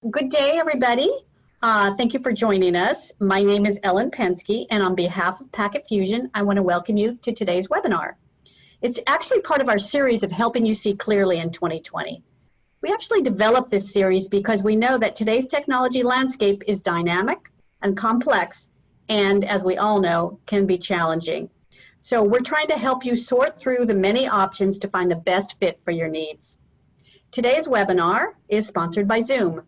Good day, everybody. Thank you for joining us. My name is Ellen Pensky, and on behalf of Packet Fusion, I want to welcome you to today's webinar. It's actually part of our series of helping you see clearly in 2020. We actually developed this series because we know that today's technology landscape is dynamic and complex, and as we all know, can be challenging. So we're trying to help you sort through the many options to find the best fit for your needs. Today's webinar is sponsored by Zoom.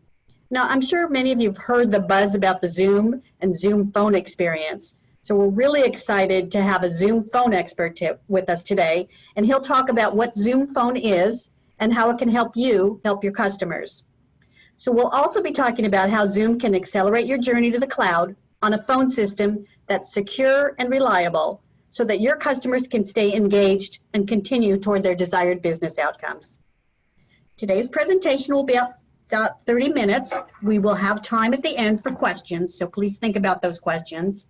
Now, I'm sure many of you have heard the buzz about the Zoom and Zoomphone experience. So we're really excited to have a Zoomphone expert with us today, and he'll talk about what Zoomphone is and how it can help you help your customers. So we'll also be talking about how Zoom can accelerate your journey to the cloud on a phone system that's secure and reliable so that your customers can stay engaged and continue toward their desired business outcomes. Today's presentation will be about 30 minutes. We will have time at the end for questions, so please think about those questions.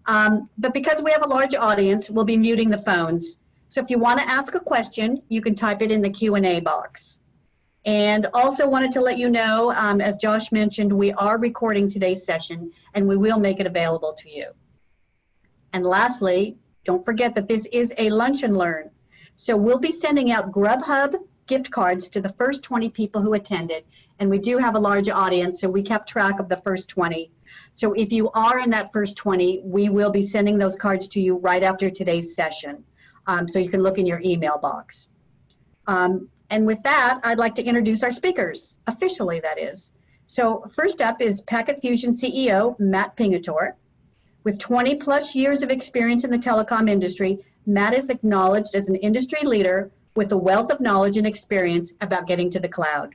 But because we have a large audience, we'll be muting the phones. So if you want to ask a question, you can type it in the Q&A box. And also wanted to let you know, as Josh mentioned, we are recording today's session, and we will make it available to you. And lastly, don't forget that this is a lunch and learn. So we'll be sending out Grubhub gift cards to the first 20 people who attended. And we do have a large audience, so we kept track of the first 20. So if you are in that first 20, we will be sending those cards to you right after today's session. So you can look in your email box. And with that, I'd like to introduce our speakers, officially that is. So first up is Packet Fusion CEO, Matt Pingatore. With 20 plus years of experience in the telecom industry, Matt is acknowledged as an industry leader with a wealth of knowledge and experience about getting to the cloud.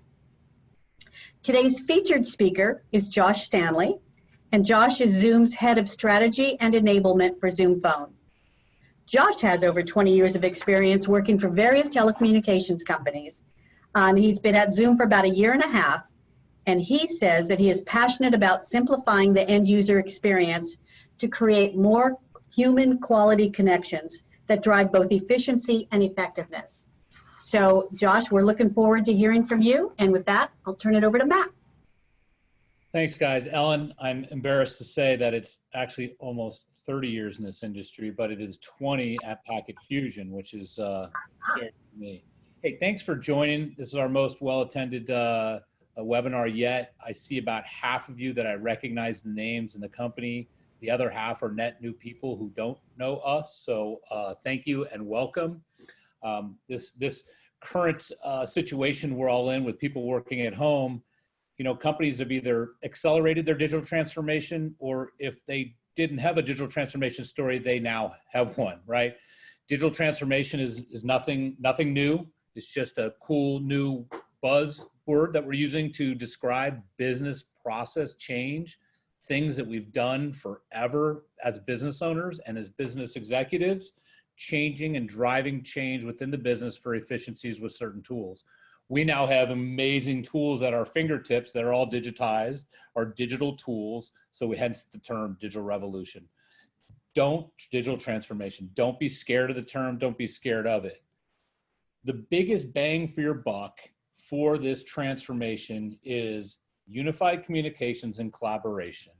Today's featured speaker is Josh Stanley, and Josh is Zoom's head of strategy and enablement for Zoomphone. Josh has over 20 years of experience working for various telecommunications companies. He's been at Zoom for about a year and a half, and he says that he is passionate about simplifying the end user experience to create more human quality connections that drive both efficiency and effectiveness. So Josh, we're looking forward to hearing from you. And with that, I'll turn it over to Matt. Thanks, guys. Ellen, I'm embarrassed to say that it's actually almost 30 years in this industry, but it is 20 at Packet Fusion, which is scary to me. Hey, thanks for joining. This is our most well-attended webinar yet. I see about half of you that I recognize the names in the company. The other half are net new people who don't know us. So thank you and welcome. This current situation we're all in with people working at home, you know, companies have either accelerated their digital transformation, or if they didn't have a digital transformation story, they now have one, right? Digital transformation is nothing new. It's just a cool new buzzword that we're using to describe business process change, things that we've done forever as business owners and as business executives, changing and driving change within the business for efficiencies with certain tools. We now have amazing tools at our fingertips that are all digitized, are digital tools, so hence the term digital revolution. Digital transformation. Don't be scared of the term, don't be scared of it. The biggest bang for your buck for this transformation is unified communications and collaboration.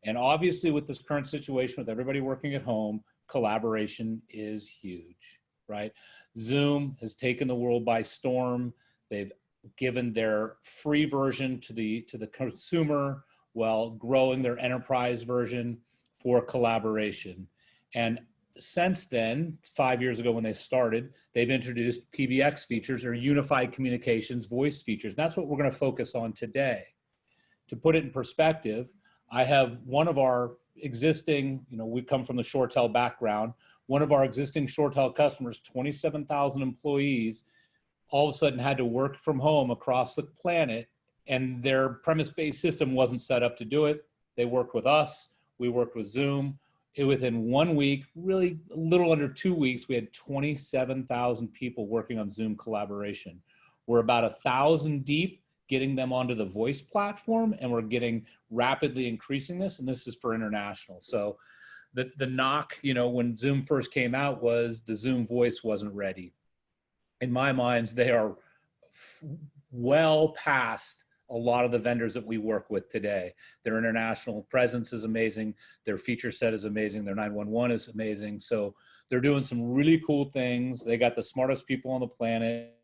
And obviously with this current situation with everybody working at home, collaboration is huge, right? Zoom has taken the world by storm. They've given their free version to the consumer while growing their enterprise version for collaboration. And since then, 5 years ago when they started, they've introduced PBX features, or unified communications voice features. That's what we're going to focus on today. To put it in perspective, I have one of our existing, you know, we come from the ShoreTel background, one of our existing ShoreTel customers, 27,000 employees, all of a sudden had to work from home across the planet, and their premise-based system wasn't set up to do it. They worked with us, we worked with Zoom. Within 1 week, really a little under 2 weeks, we had 27,000 people working on Zoom collaboration. We're about 1,000 deep, getting them onto the voice platform, and we're getting rapidly increasing this, and this is for international. So the knock, you know, when Zoom first came out was the Zoom voice wasn't ready. In my mind, they are well past a lot of the vendors that we work with today. Their international presence is amazing. Their feature set is amazing. Their 911 is amazing. So they're doing some really cool things. They got the smartest people on the planet.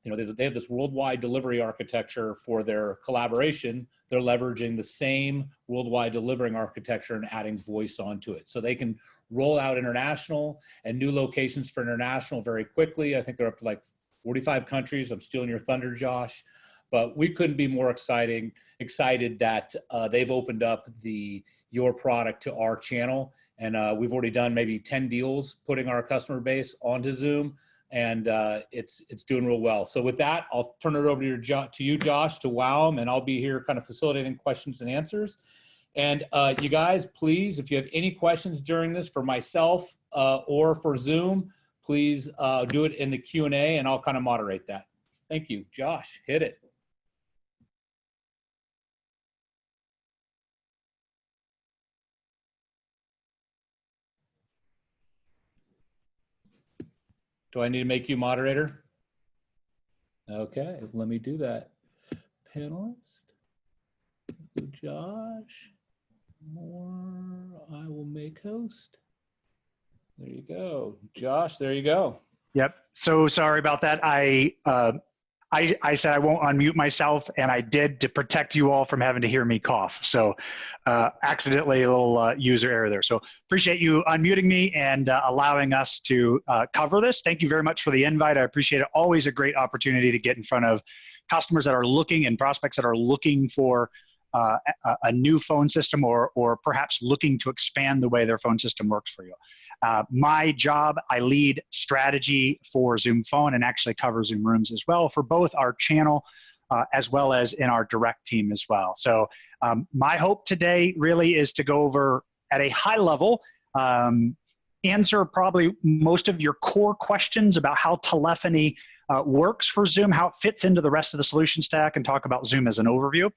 They have this worldwide delivery architecture for their collaboration. They're leveraging the same worldwide delivering architecture and adding voice onto it. So they can roll out international and new locations for international very quickly. I think they're up to like 45 countries. I'm stealing your thunder, Josh. But we couldn't be more excited that they've opened up your product to our channel. And we've already done maybe 10 deals putting our customer base onto Zoom. And it's doing real well. So with that, I'll turn it over to you, Josh, to wow them, and I'll be here kind of facilitating questions and answers. And you guys, please, if you have any questions during this for myself or for Zoom, please do it in the Q&A, and I'll kind of moderate that. Thank you. Josh, hit it. Do I need to make you moderator? Okay, let me do that. Panelist, let's go Josh. More, I will make host. There you go. Josh, there you go. Yep, so sorry about that. I said I won't unmute myself, and I did to protect you all from having to hear me cough. So accidentally a little user error there. So appreciate you unmuting me and allowing us to cover this. Thank you very much for the invite. I appreciate it. Always a great opportunity to get in front of customers that are looking and prospects that are looking for a new phone system or perhaps looking to expand the way their phone system works for you. My job, I lead strategy for Zoomphone and actually cover Zoom Rooms as well for both our channel as well as in our direct team as well. So my hope today really is to go over at a high level, answer probably most of your core questions about how telephony works for Zoom, how it fits into the rest of the solution stack, and talk about Zoom as an overview.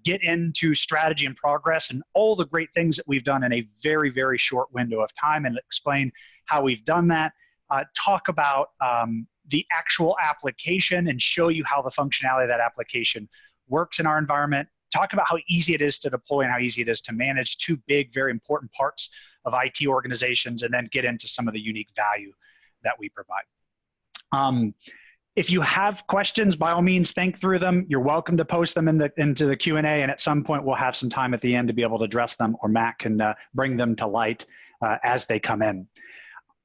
Get into strategy and progress and all the great things that we've done in a very, very short window of time and explain how we've done that. Talk about the actual application and show you how the functionality of that application works in our environment. Talk about how easy it is to deploy and how easy it is to manage two big, very important parts of IT organizations, and then get into some of the unique value that we provide. If you have questions, by all means, think through them. You're welcome to post them into the Q&A, and at some point we'll have some time at the end to be able to address them, or Matt can bring them to light as they come in.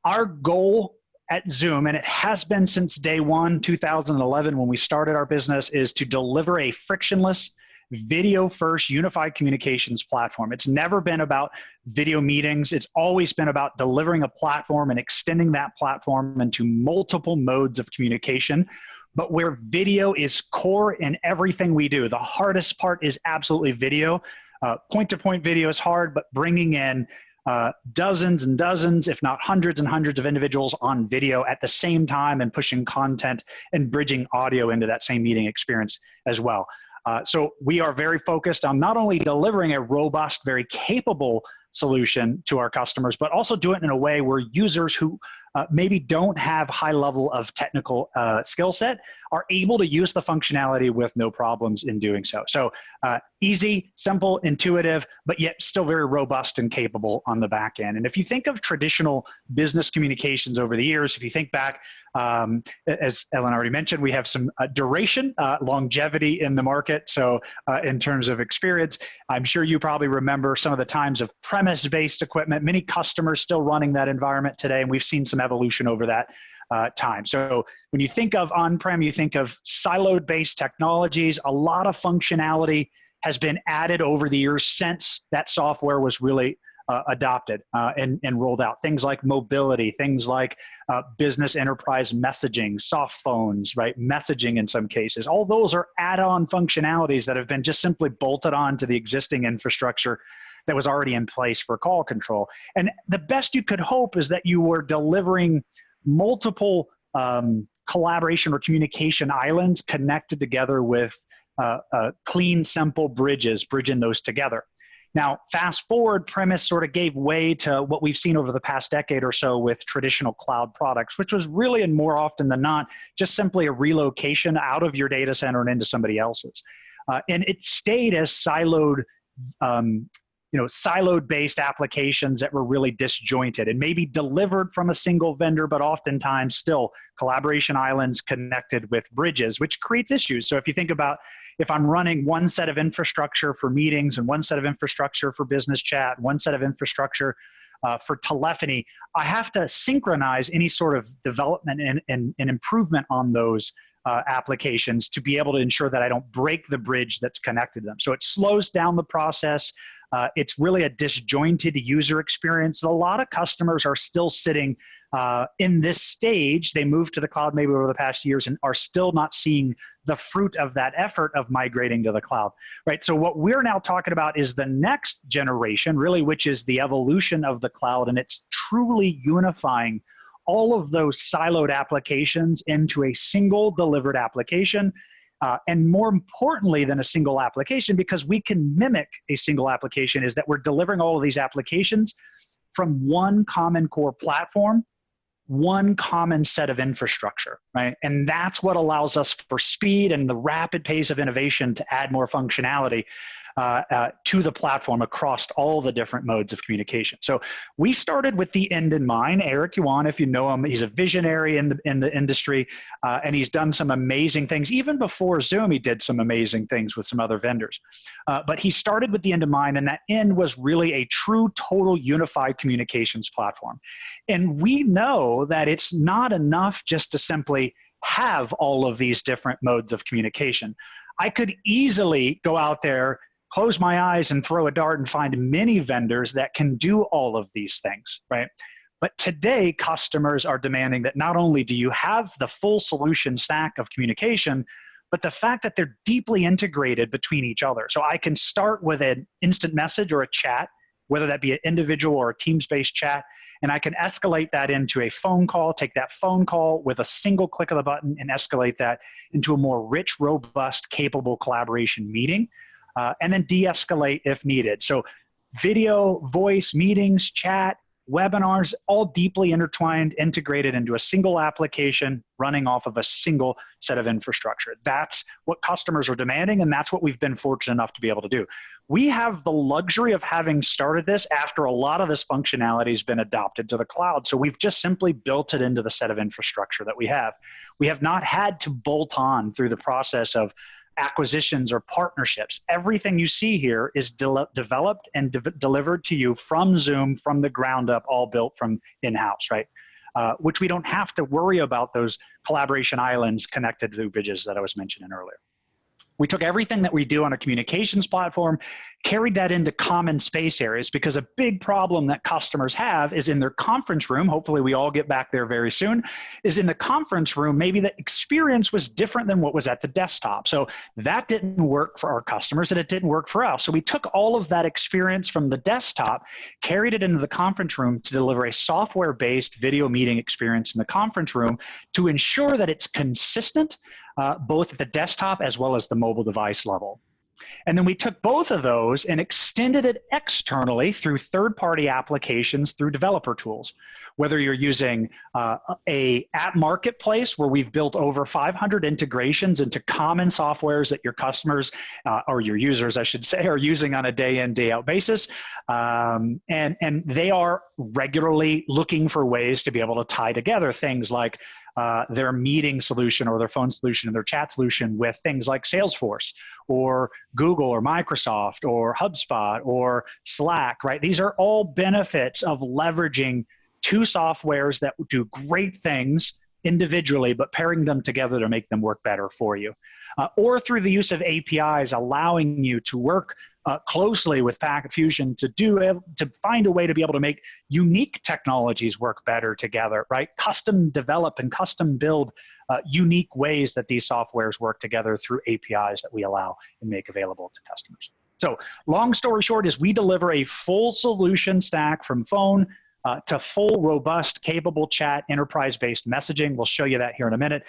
Our goal at Zoom, and it has been since day one, 2011, when we started our business, is to deliver a frictionless, video-first unified communications platform. It's never been about video meetings. It's always been about delivering a platform and extending that platform into multiple modes of communication, but where video is core in everything we do. The hardest part is absolutely video. Point-to-point video is hard, but bringing in dozens and dozens, if not hundreds and hundreds of individuals on video at the same time and pushing content and bridging audio into that same meeting experience as well. So we are very focused on not only delivering a robust, very capable solution to our customers, but also do it in a way where users who maybe don't have high level of technical skill set are able to use the functionality with no problems in doing so. So easy, simple, intuitive, but yet still very robust and capable on the back end. And if you think of traditional business communications over the years, if you think back, as Ellen already mentioned, we have some duration, longevity in the market. So in terms of experience, I'm sure you probably remember some of the times of premise-based equipment, many customers still running that environment today, and we've seen some evolution over that time. So when you think of on-prem, you think of siloed-based technologies. A lot of functionality has been added over the years since that software was really adopted and rolled out. Things like mobility, things like business enterprise messaging, soft phones, right? Messaging in some cases. All those are add-on functionalities that have been just simply bolted on to the existing infrastructure that was already in place for call control. And the best you could hope is that you were delivering multiple collaboration or communication islands connected together with clean, simple bridges, bridging those together. Now, fast forward, premise sort of gave way to what we've seen over the past decade or so with traditional cloud products, which was really, and more often than not, just simply a relocation out of your data center and into somebody else's. And it stayed as siloed, siloed-based applications that were really disjointed and maybe delivered from a single vendor, but oftentimes still collaboration islands connected with bridges, which creates issues. So if you think about, if I'm running one set of infrastructure for meetings and one set of infrastructure for business chat, one set of infrastructure for telephony, I have to synchronize any sort of development and improvement on those applications to be able to ensure that I don't break the bridge that's connected to them. So it slows down the process. It's really a disjointed user experience. A lot of customers are still sitting in this stage. They moved to the cloud maybe over the past years and are still not seeing the fruit of that effort of migrating to the cloud, right? So what we're now talking about is the next generation, really, which is the evolution of the cloud, and it's truly unifying all of those siloed applications into a single delivered application. And more importantly than a single application, because we can mimic a single application, is that we're delivering all of these applications from one common core platform, one common set of infrastructure, right? And that's what allows us for speed and the rapid pace of innovation to add more functionality to the platform across all the different modes of communication. So we started with the end in mind. Eric Yuan, if you know him, he's a visionary in the industry, and he's done some amazing things. Even before Zoom, he did some amazing things with some other vendors. But he started with the end in mind, and that end was really a true, total unified communications platform. And we know that it's not enough just to simply have all of these different modes of communication. I could easily go out there, close my eyes and throw a dart and find many vendors that can do all of these things, right? But today, customers are demanding that not only do you have the full solution stack of communication, but the fact that they're deeply integrated between each other. So I can start with an instant message or a chat, whether that be an individual or a Teams-based chat, and I can escalate that into a phone call, take that phone call with a single click of the button and escalate that into a more rich, robust, capable collaboration meeting. And then de-escalate if needed. So video, voice, meetings, chat, webinars, all deeply intertwined, integrated into a single application running off of a single set of infrastructure. That's what customers are demanding, and that's what we've been fortunate enough to be able to do. We have the luxury of having started this after a lot of this functionality has been adopted to the cloud. So we've just simply built it into the set of infrastructure that we have. We have not had to bolt on through the process of acquisitions or partnerships. Everything you see here is developed and delivered to you from Zoom, from the ground up, all built from in-house, right? Which we don't have to worry about those collaboration islands connected to bridges that I was mentioning earlier. We took everything that we do on a communications platform, carried that into common space areas, because a big problem that customers have is in their conference room, hopefully we all get back there very soon, is in the conference room, maybe the experience was different than what was at the desktop. So that didn't work for our customers and it didn't work for us. So we took all of that experience from the desktop, carried it into the conference room to deliver a software-based video meeting experience in the conference room to ensure that it's consistent, both at the desktop as well as the mobile device level. And then we took both of those and extended it externally through third-party applications through developer tools. Whether you're using a app marketplace where we've built over 500 integrations into common softwares that your customers, or your users, I should say, are using on a day-in, day-out basis. And they are regularly looking for ways to be able to tie together things like their meeting solution or their phone solution and their chat solution with things like Salesforce or Google or Microsoft or HubSpot or Slack, right? These are all benefits of leveraging two softwares that do great things individually, but pairing them together to make them work better for you. Or through the use of APIs, allowing you to work closely with Packet Fusion to find a way to be able to make unique technologies work better together, right? Custom develop and custom build unique ways that these softwares work together through APIs that we allow and make available to customers. So long story short is we deliver a full solution stack from phone to full, robust, capable chat, enterprise-based messaging. We'll show you that here in a minute,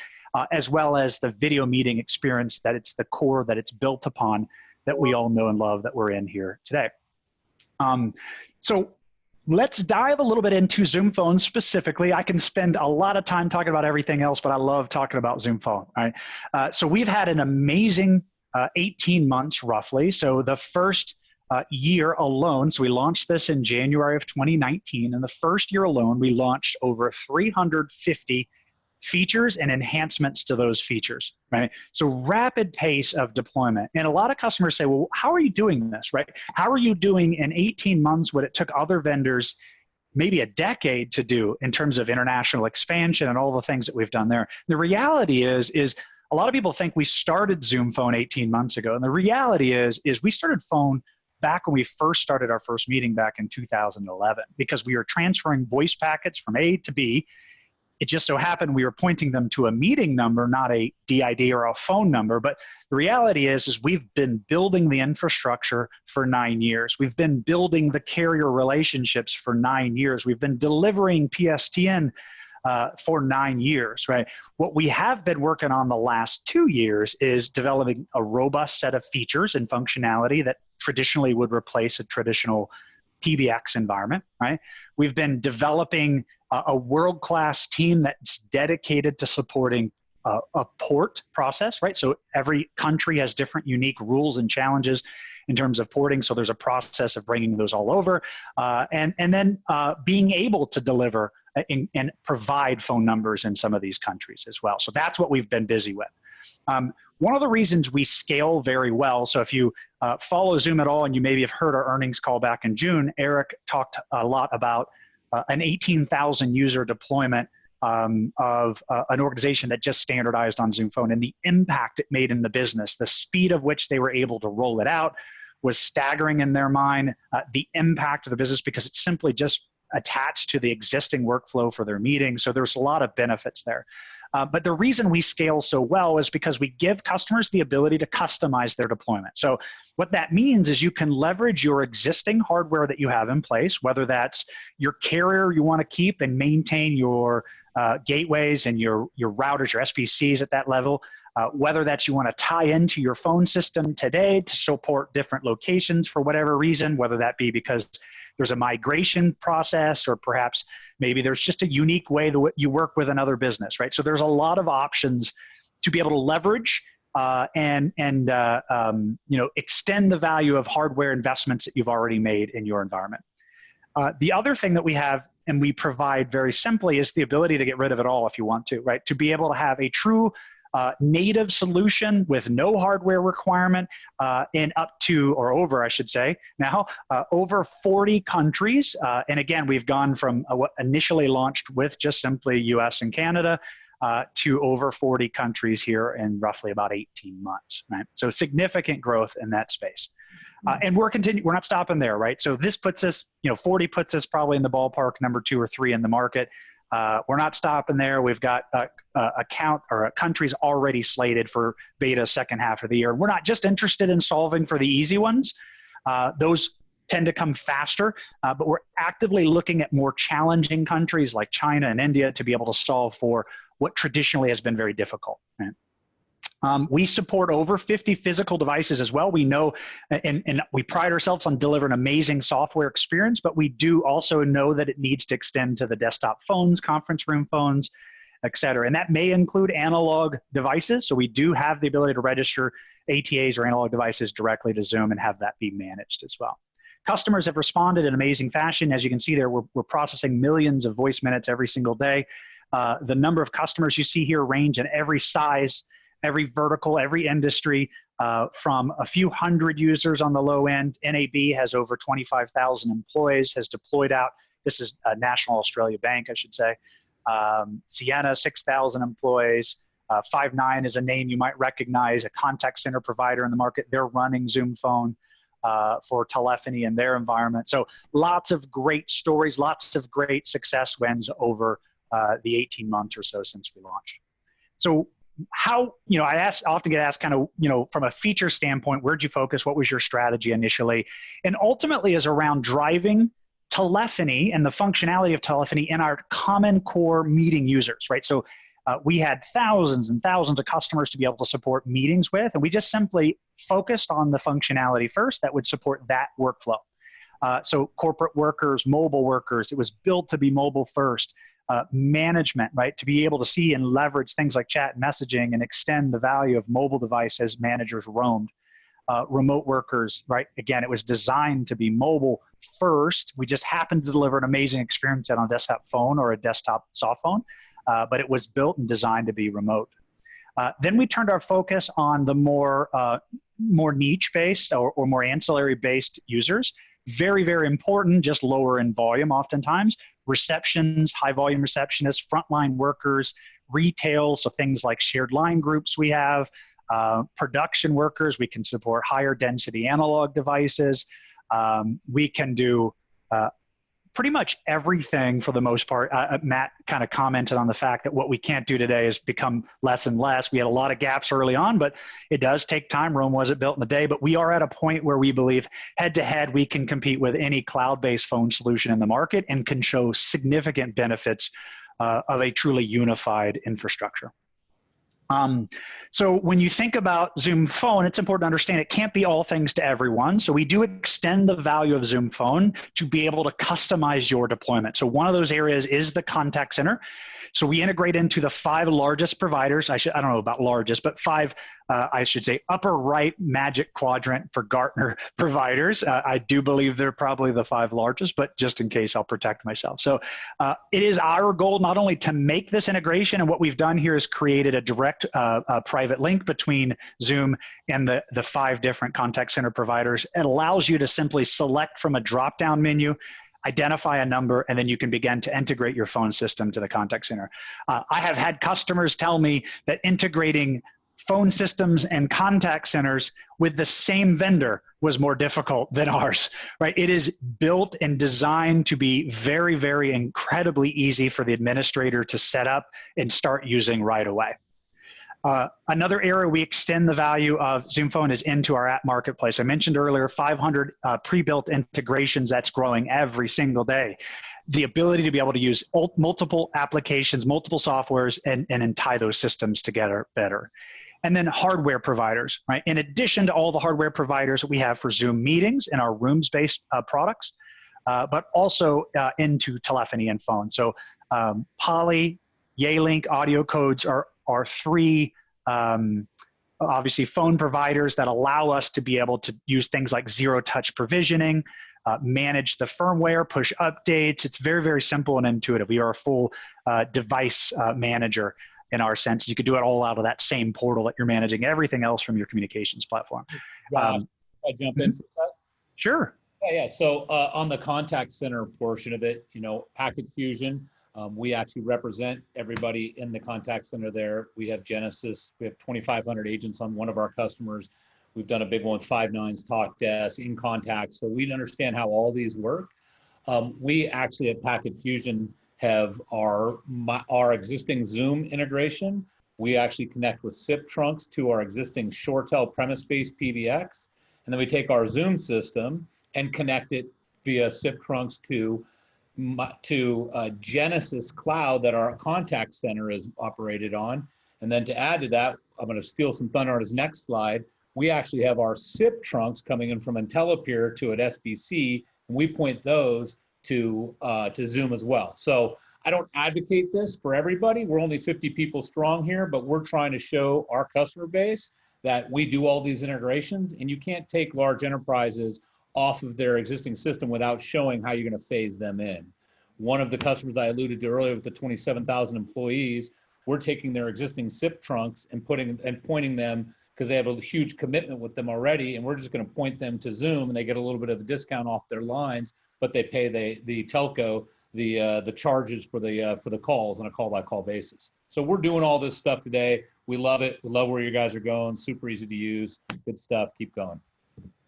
as well as the video meeting experience that it's the core that it's built upon that we all know and love that we're in here today. So let's dive a little bit into Zoomphone specifically. I can spend a lot of time talking about everything else, but I love talking about Zoomphone. Right? So we've had an amazing 18 months roughly. So the first year alone, so we launched this in January of 2019, and the first year alone, we launched over 350 features and enhancements to those features, right? So rapid pace of deployment. And a lot of customers say, well, how are you doing this, right? How are you doing in 18 months what it took other vendors maybe a decade to do in terms of international expansion and all the things that we've done there? The reality is a lot of people think we started Zoomphone 18 months ago. And the reality is we started phone back when we first started our first meeting back in 2011, because we were transferring voice packets from A to B. It just so happened we were pointing them to a meeting number, not a DID or a phone number. But the reality is we've been building the infrastructure for 9 years. We've been building the carrier relationships for 9 years. We've been delivering PSTN for 9 years, right? What we have been working on the last 2 years is developing a robust set of features and functionality that traditionally would replace a traditional PBX environment, right? We've been developing a world-class team that's dedicated to supporting a port process, right? So every country has different unique rules and challenges in terms of porting. So there's a process of bringing those all over, and then being able to deliver and provide phone numbers in some of these countries as well. So that's what we've been busy with. One of the reasons we scale very well, so if you follow Zoom at all and you maybe have heard our earnings call back in June, Eric talked a lot about an 18,000 user deployment of an organization that just standardized on Zoomphone, and the impact it made in the business. The speed of which they were able to roll it out was staggering in their mind. The impact of the business, because it's simply just attached to the existing workflow for their meetings. So there's a lot of benefits there. But the reason we scale so well is because we give customers the ability to customize their deployment. So what that means is you can leverage your existing hardware that you have in place, whether that's your carrier you want to keep and maintain your gateways and your routers, your SBCs at that level, whether that's you want to tie into your phone system today to support different locations for whatever reason, whether that be because there's a migration process, or perhaps maybe there's just a unique way that you work with another business, right? So there's a lot of options to be able to leverage and extend the value of hardware investments that you've already made in your environment. The other thing that we have and we provide very simply is the ability to get rid of it all if you want to, right? To be able to have a true native solution with no hardware requirement in up to, or over, I should say, now, over 40 countries. And again, we've gone from what initially launched with just simply US and Canada to over 40 countries here in roughly about 18 months, right? So significant growth in that space. And we're not stopping there, right? So this puts us, 40 puts us probably in the ballpark, number 2 or 3 in the market. We're not stopping there. We've got countries already slated for beta second half of the year. We're not just interested in solving for the easy ones. Those tend to come faster, but we're actively looking at more challenging countries like China and India to be able to solve for what traditionally has been very difficult. Right? We support over 50 physical devices as well. We know, and we pride ourselves on delivering amazing software experience, but we do also know that it needs to extend to the desktop phones, conference room phones, et cetera. And that may include analog devices. So we do have the ability to register ATAs or analog devices directly to Zoom and have that be managed as well. Customers have responded in amazing fashion. As you can see there, we're processing millions of voice minutes every single day. The number of customers you see here range in every size, every vertical, every industry, from a few hundred users on the low end. NAB has over 25,000 employees, has deployed out. This is National Australia Bank, I should say. Sienna, 6,000 employees. Five9 is a name you might recognize, a contact center provider in the market. They're running Zoomphone for telephony in their environment. So lots of great stories, lots of great success wins over the 18 months or so since we launched. So how, I often get asked kind of, from a feature standpoint, where'd you focus? What was your strategy initially? And ultimately is around driving telephony and the functionality of telephony in our common core meeting users, right? So we had thousands and thousands of customers to be able to support meetings with, and we just simply focused on the functionality first that would support that workflow. So corporate workers, mobile workers, it was built to be mobile first. management, right? To be able to see and leverage things like chat and messaging and extend the value of mobile device as managers roamed. Remote workers, right? Again, it was designed to be mobile first. We just happened to deliver an amazing experience on a desktop phone or a desktop soft phone, but it was built and designed to be remote. Then we turned our focus on the more niche-based or more ancillary-based users. Very, very important, just lower in volume oftentimes. Receptions, high-volume receptionists, frontline workers, retail, so things like shared line groups we have, production workers, we can support higher density analog devices. We can do pretty much everything for the most part. Matt kind of commented on the fact that what we can't do today has become less and less. We had a lot of gaps early on, but it does take time. Rome wasn't built in a day, but we are at a point where we believe head to head, we can compete with any cloud-based phone solution in the market and can show significant benefits of a truly unified infrastructure. So when you think about Zoomphone, it's important to understand it can't be all things to everyone. So we do extend the value of Zoomphone to be able to customize your deployment. So one of those areas is the contact center. So we integrate into the 5 largest providers. I don't know about largest, but 5, I should say, upper right magic quadrant for Gartner providers. I do believe they're probably the 5 largest, but just in case, I'll protect myself. So it is our goal not only to make this integration, and what we've done here is created a direct private link between Zoom and the 5 different contact center providers. It allows you to simply select from a drop-down menu, identify a number, and then you can begin to integrate your phone system to the contact center. I have had customers tell me that integrating phone systems and contact centers with the same vendor was more difficult than ours, right? It is built and designed to be very, very incredibly easy for the administrator to set up and start using right away. Another area we extend the value of Zoomphone is into our app marketplace. I mentioned earlier 500 pre-built integrations that's growing every single day. The ability to be able to use multiple applications, multiple softwares, and tie those systems together better. And then hardware providers, right? In addition to all the hardware providers that we have for Zoom meetings and our rooms-based products, but also into telephony and phone. So Poly, Yealink, audio codes are 3 obviously phone providers that allow us to be able to use things like zero-touch provisioning, manage the firmware, push updates. It's very, very simple and intuitive. We are a full device manager in our sense. You could do it all out of that same portal that you're managing everything else from your communications platform. I jump in for that? Sure. Yeah. So on the contact center portion of it, Packet Fusion, we actually represent everybody in the contact center there. We have Genesis. We have 2,500 agents on one of our customers. We've done a big one with Five9's Talk Desk, In Contact. So we understand how all these work. We actually at Packet Fusion have our existing Zoom integration. We actually connect with SIP trunks to our existing ShoreTel premise-based PBX. And then we take our Zoom system and connect it via SIP trunks to Genesis Cloud that our contact center is operated on. And then to add to that, I'm going to steal some thunder on his next slide. We actually have our SIP trunks coming in from IntelliPeer to an SBC, and we point those to Zoom as well. So I don't advocate this for everybody. We're only 50 people strong here, but we're trying to show our customer base that we do all these integrations, and you can't take large enterprises off of their existing system without showing how you're going to phase them in. One of the customers I alluded to earlier with the 27,000 employees, we're taking their existing SIP trunks and pointing them, because they have a huge commitment with them already, and we're just going to point them to Zoom, and they get a little bit of a discount off their lines, but they pay the telco the charges for the calls on a call-by-call basis. So we're doing all this stuff today. We love it. We love where you guys are going. Super easy to use. Good stuff. Keep going.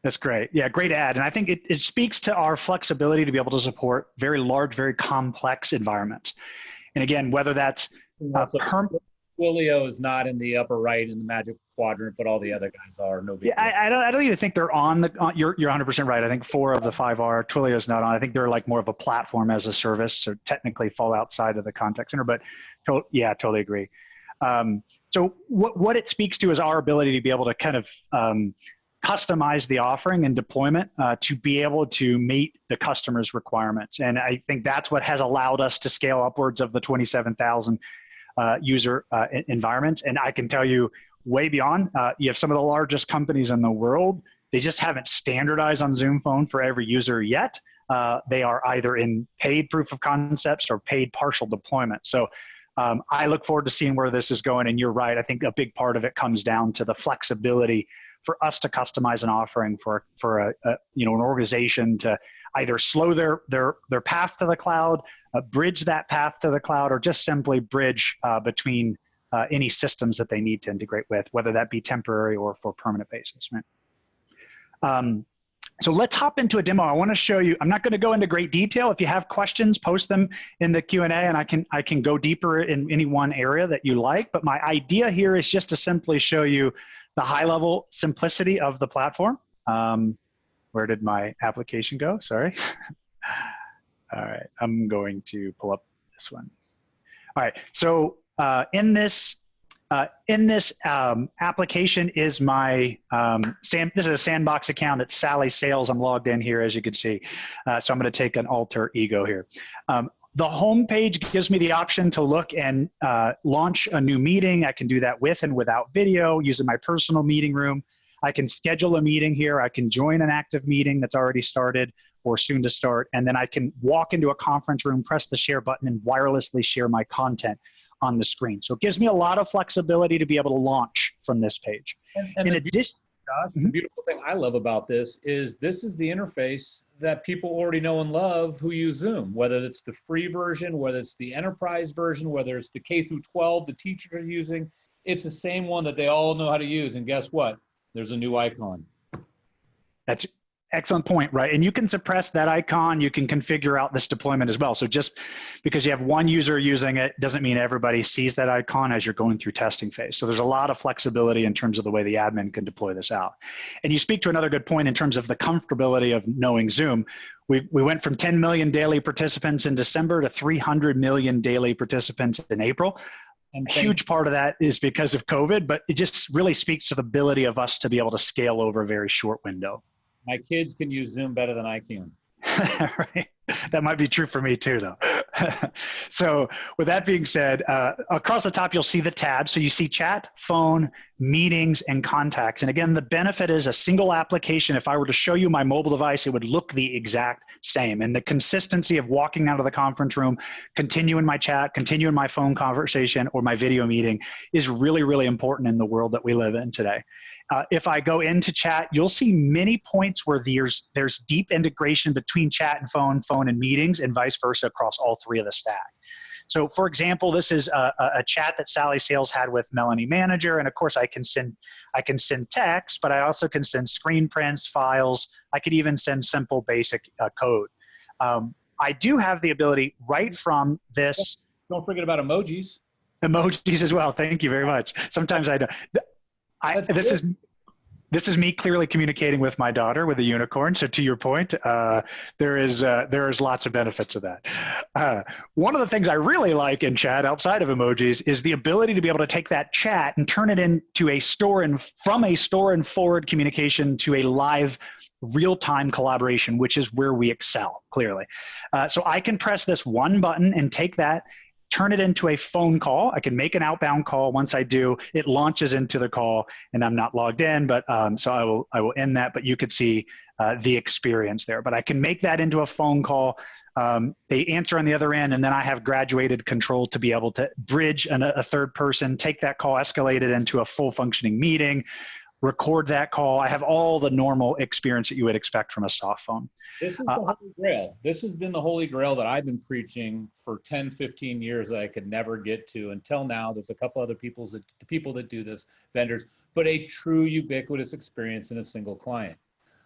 That's great. Yeah, great ad. And I think it speaks to our flexibility to be able to support very large, very complex environments. And again, whether that's Twilio is not in the upper right in the magic quadrant, but all the other guys are. No big deal. I don't even think they're on the. You're 100% right. I think 4 of the 5 are. Twilio is not on. I think they're like more of a platform as a service, so technically fall outside of the contact center. But yeah, totally agree. So what it speaks to is our ability to be able to kind of customize the offering and deployment to be able to meet the customer's requirements. And I think that's what has allowed us to scale upwards of the 27,000 user environments. And I can tell you way beyond, you have some of the largest companies in the world. They just haven't standardized on Zoomphone for every user yet. They are either in paid proof of concepts or paid partial deployment. So I look forward to seeing where this is going. And you're right. I think a big part of it comes down to the flexibility for us to customize an offering for an organization to either slow their path to the cloud, bridge that path to the cloud, or just simply bridge between any systems that they need to integrate with, whether that be temporary or for permanent basis. Right? So let's hop into a demo. I want to show you. I'm not going to go into great detail. If you have questions, post them in the Q&A, and I can go deeper in any one area that you like. But my idea here is just to simply show you the high-level simplicity of the platform. Where did my application go? Sorry. All right, I'm going to pull up this one. All right, so in this application is my this is a sandbox account. It's Sally Sales. I'm logged in here, as you can see. So I'm going to take an alter ego here. The home page gives me the option to look and launch a new meeting. I can do that with and without video using my personal meeting room. I can schedule a meeting here. I can join an active meeting that's already started or soon to start. And then I can walk into a conference room, press the share button, and wirelessly share my content on the screen. So it gives me a lot of flexibility to be able to launch from this page. In addition, Josh, the beautiful thing I love about this is the interface that people already know and love who use Zoom, whether it's the free version, whether it's the enterprise version, whether it's the K through 12 the teachers are using. It's the same one that they all know how to use. And guess what? There's a new icon. That's an excellent point, right? And you can suppress that icon. You can configure out this deployment as well. So just because you have one user using it doesn't mean everybody sees that icon as you're going through testing phase. So there's a lot of flexibility in terms of the way the admin can deploy this out. And you speak to another good point in terms of the comfortability of knowing Zoom. We went from 10 million daily participants in December to 300 million daily participants in April. A huge part of that is because of COVID, but it just really speaks to the ability of us to be able to scale over a very short window. My kids can use Zoom better than I can. Right. That might be true for me too, though. So with that being said, across the top, you'll see the tabs. So you see chat, phone, meetings, and contacts. And again, the benefit is a single application. If I were to show you my mobile device, it would look the exact same. And the consistency of walking out of the conference room, continuing my chat, continuing my phone conversation, or my video meeting is really, really important in the world that we live in today. If I go into chat, you'll see many points where there's deep integration between chat and phone and meetings, and vice versa across all three of the stack. So for example, this is a chat that Sally Sales had with Melanie Manager. And of course I can send text, but I also can send screen prints, files. I could even send simple basic code. I do have the ability right from this. Don't forget about emojis. Emojis as well. Thank you very much. Sometimes I don't. This is me clearly communicating with my daughter with a unicorn. So to your point, there is lots of benefits of that. One of the things I really like in chat outside of emojis is the ability to be able to take that chat and turn it into from a store and forward communication to a live real-time collaboration, which is where we excel clearly. So I can press this one button and take that, turn it into a phone call. I can make an outbound call. Once I do, it launches into the call, and I'm not logged in, but so I will end that, but you could see the experience there. But I can make that into a phone call. They answer on the other end, and then I have graduated control to be able to bridge a third person, take that call, escalate it into a full functioning meeting, record that call. I have all the normal experience that you would expect from a soft phone. This is the Holy Grail. This has been the Holy Grail that I've been preaching for 10, 15 years that I could never get to until now. There's a couple other people that do this, vendors, but a true ubiquitous experience in a single client.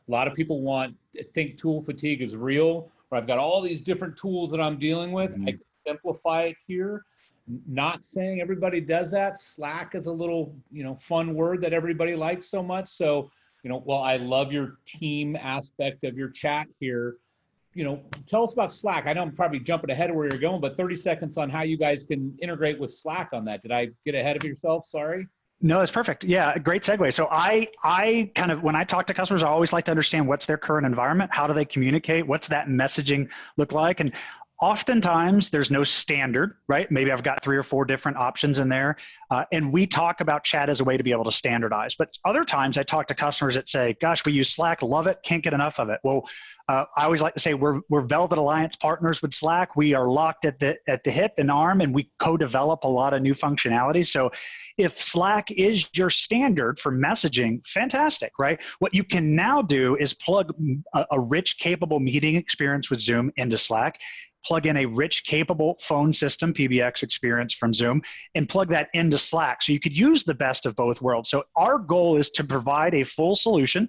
A lot of people think tool fatigue is real, or I've got all these different tools that I'm dealing with. I can simplify it here. Not saying everybody does that. Slack is a little, fun word that everybody likes so much. So, while I love your team aspect of your chat here, tell us about Slack. I know I'm probably jumping ahead of where you're going, but 30 seconds on how you guys can integrate with Slack on that. Did I get ahead of yourself? Sorry. No, that's perfect. Yeah, great segue. So I kind of, when I talk to customers, I always like to understand what's their current environment, how do they communicate, what's that messaging look like, and oftentimes there's no standard, right? Maybe I've got 3 or 4 different options in there, and we talk about chat as a way to be able to standardize. But other times I talk to customers that say, "Gosh, we use Slack, love it, can't get enough of it." Well, I always like to say we're Velvet Alliance partners with Slack. We are locked at the hip and arm, and we co-develop a lot of new functionality. So if Slack is your standard for messaging, fantastic, right? What you can now do is plug a rich, capable meeting experience with Zoom into Slack, plug in a rich, capable phone system, PBX experience from Zoom, and plug that into Slack. So you could use the best of both worlds. So our goal is to provide a full solution,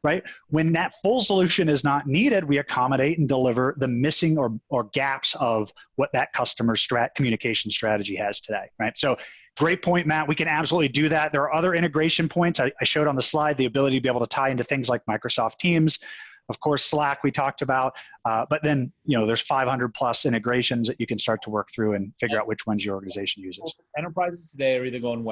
right? When that full solution is not needed, we accommodate and deliver the missing or gaps of what that customer communication strategy has today, right? So great point, Matt. We can absolutely do that. There are other integration points. I showed on the slide the ability to be able to tie into things like Microsoft Teams. Of course, Slack we talked about, but then there's 500 plus integrations that you can start to work through and figure out which ones your organization uses. Enterprises today are either going,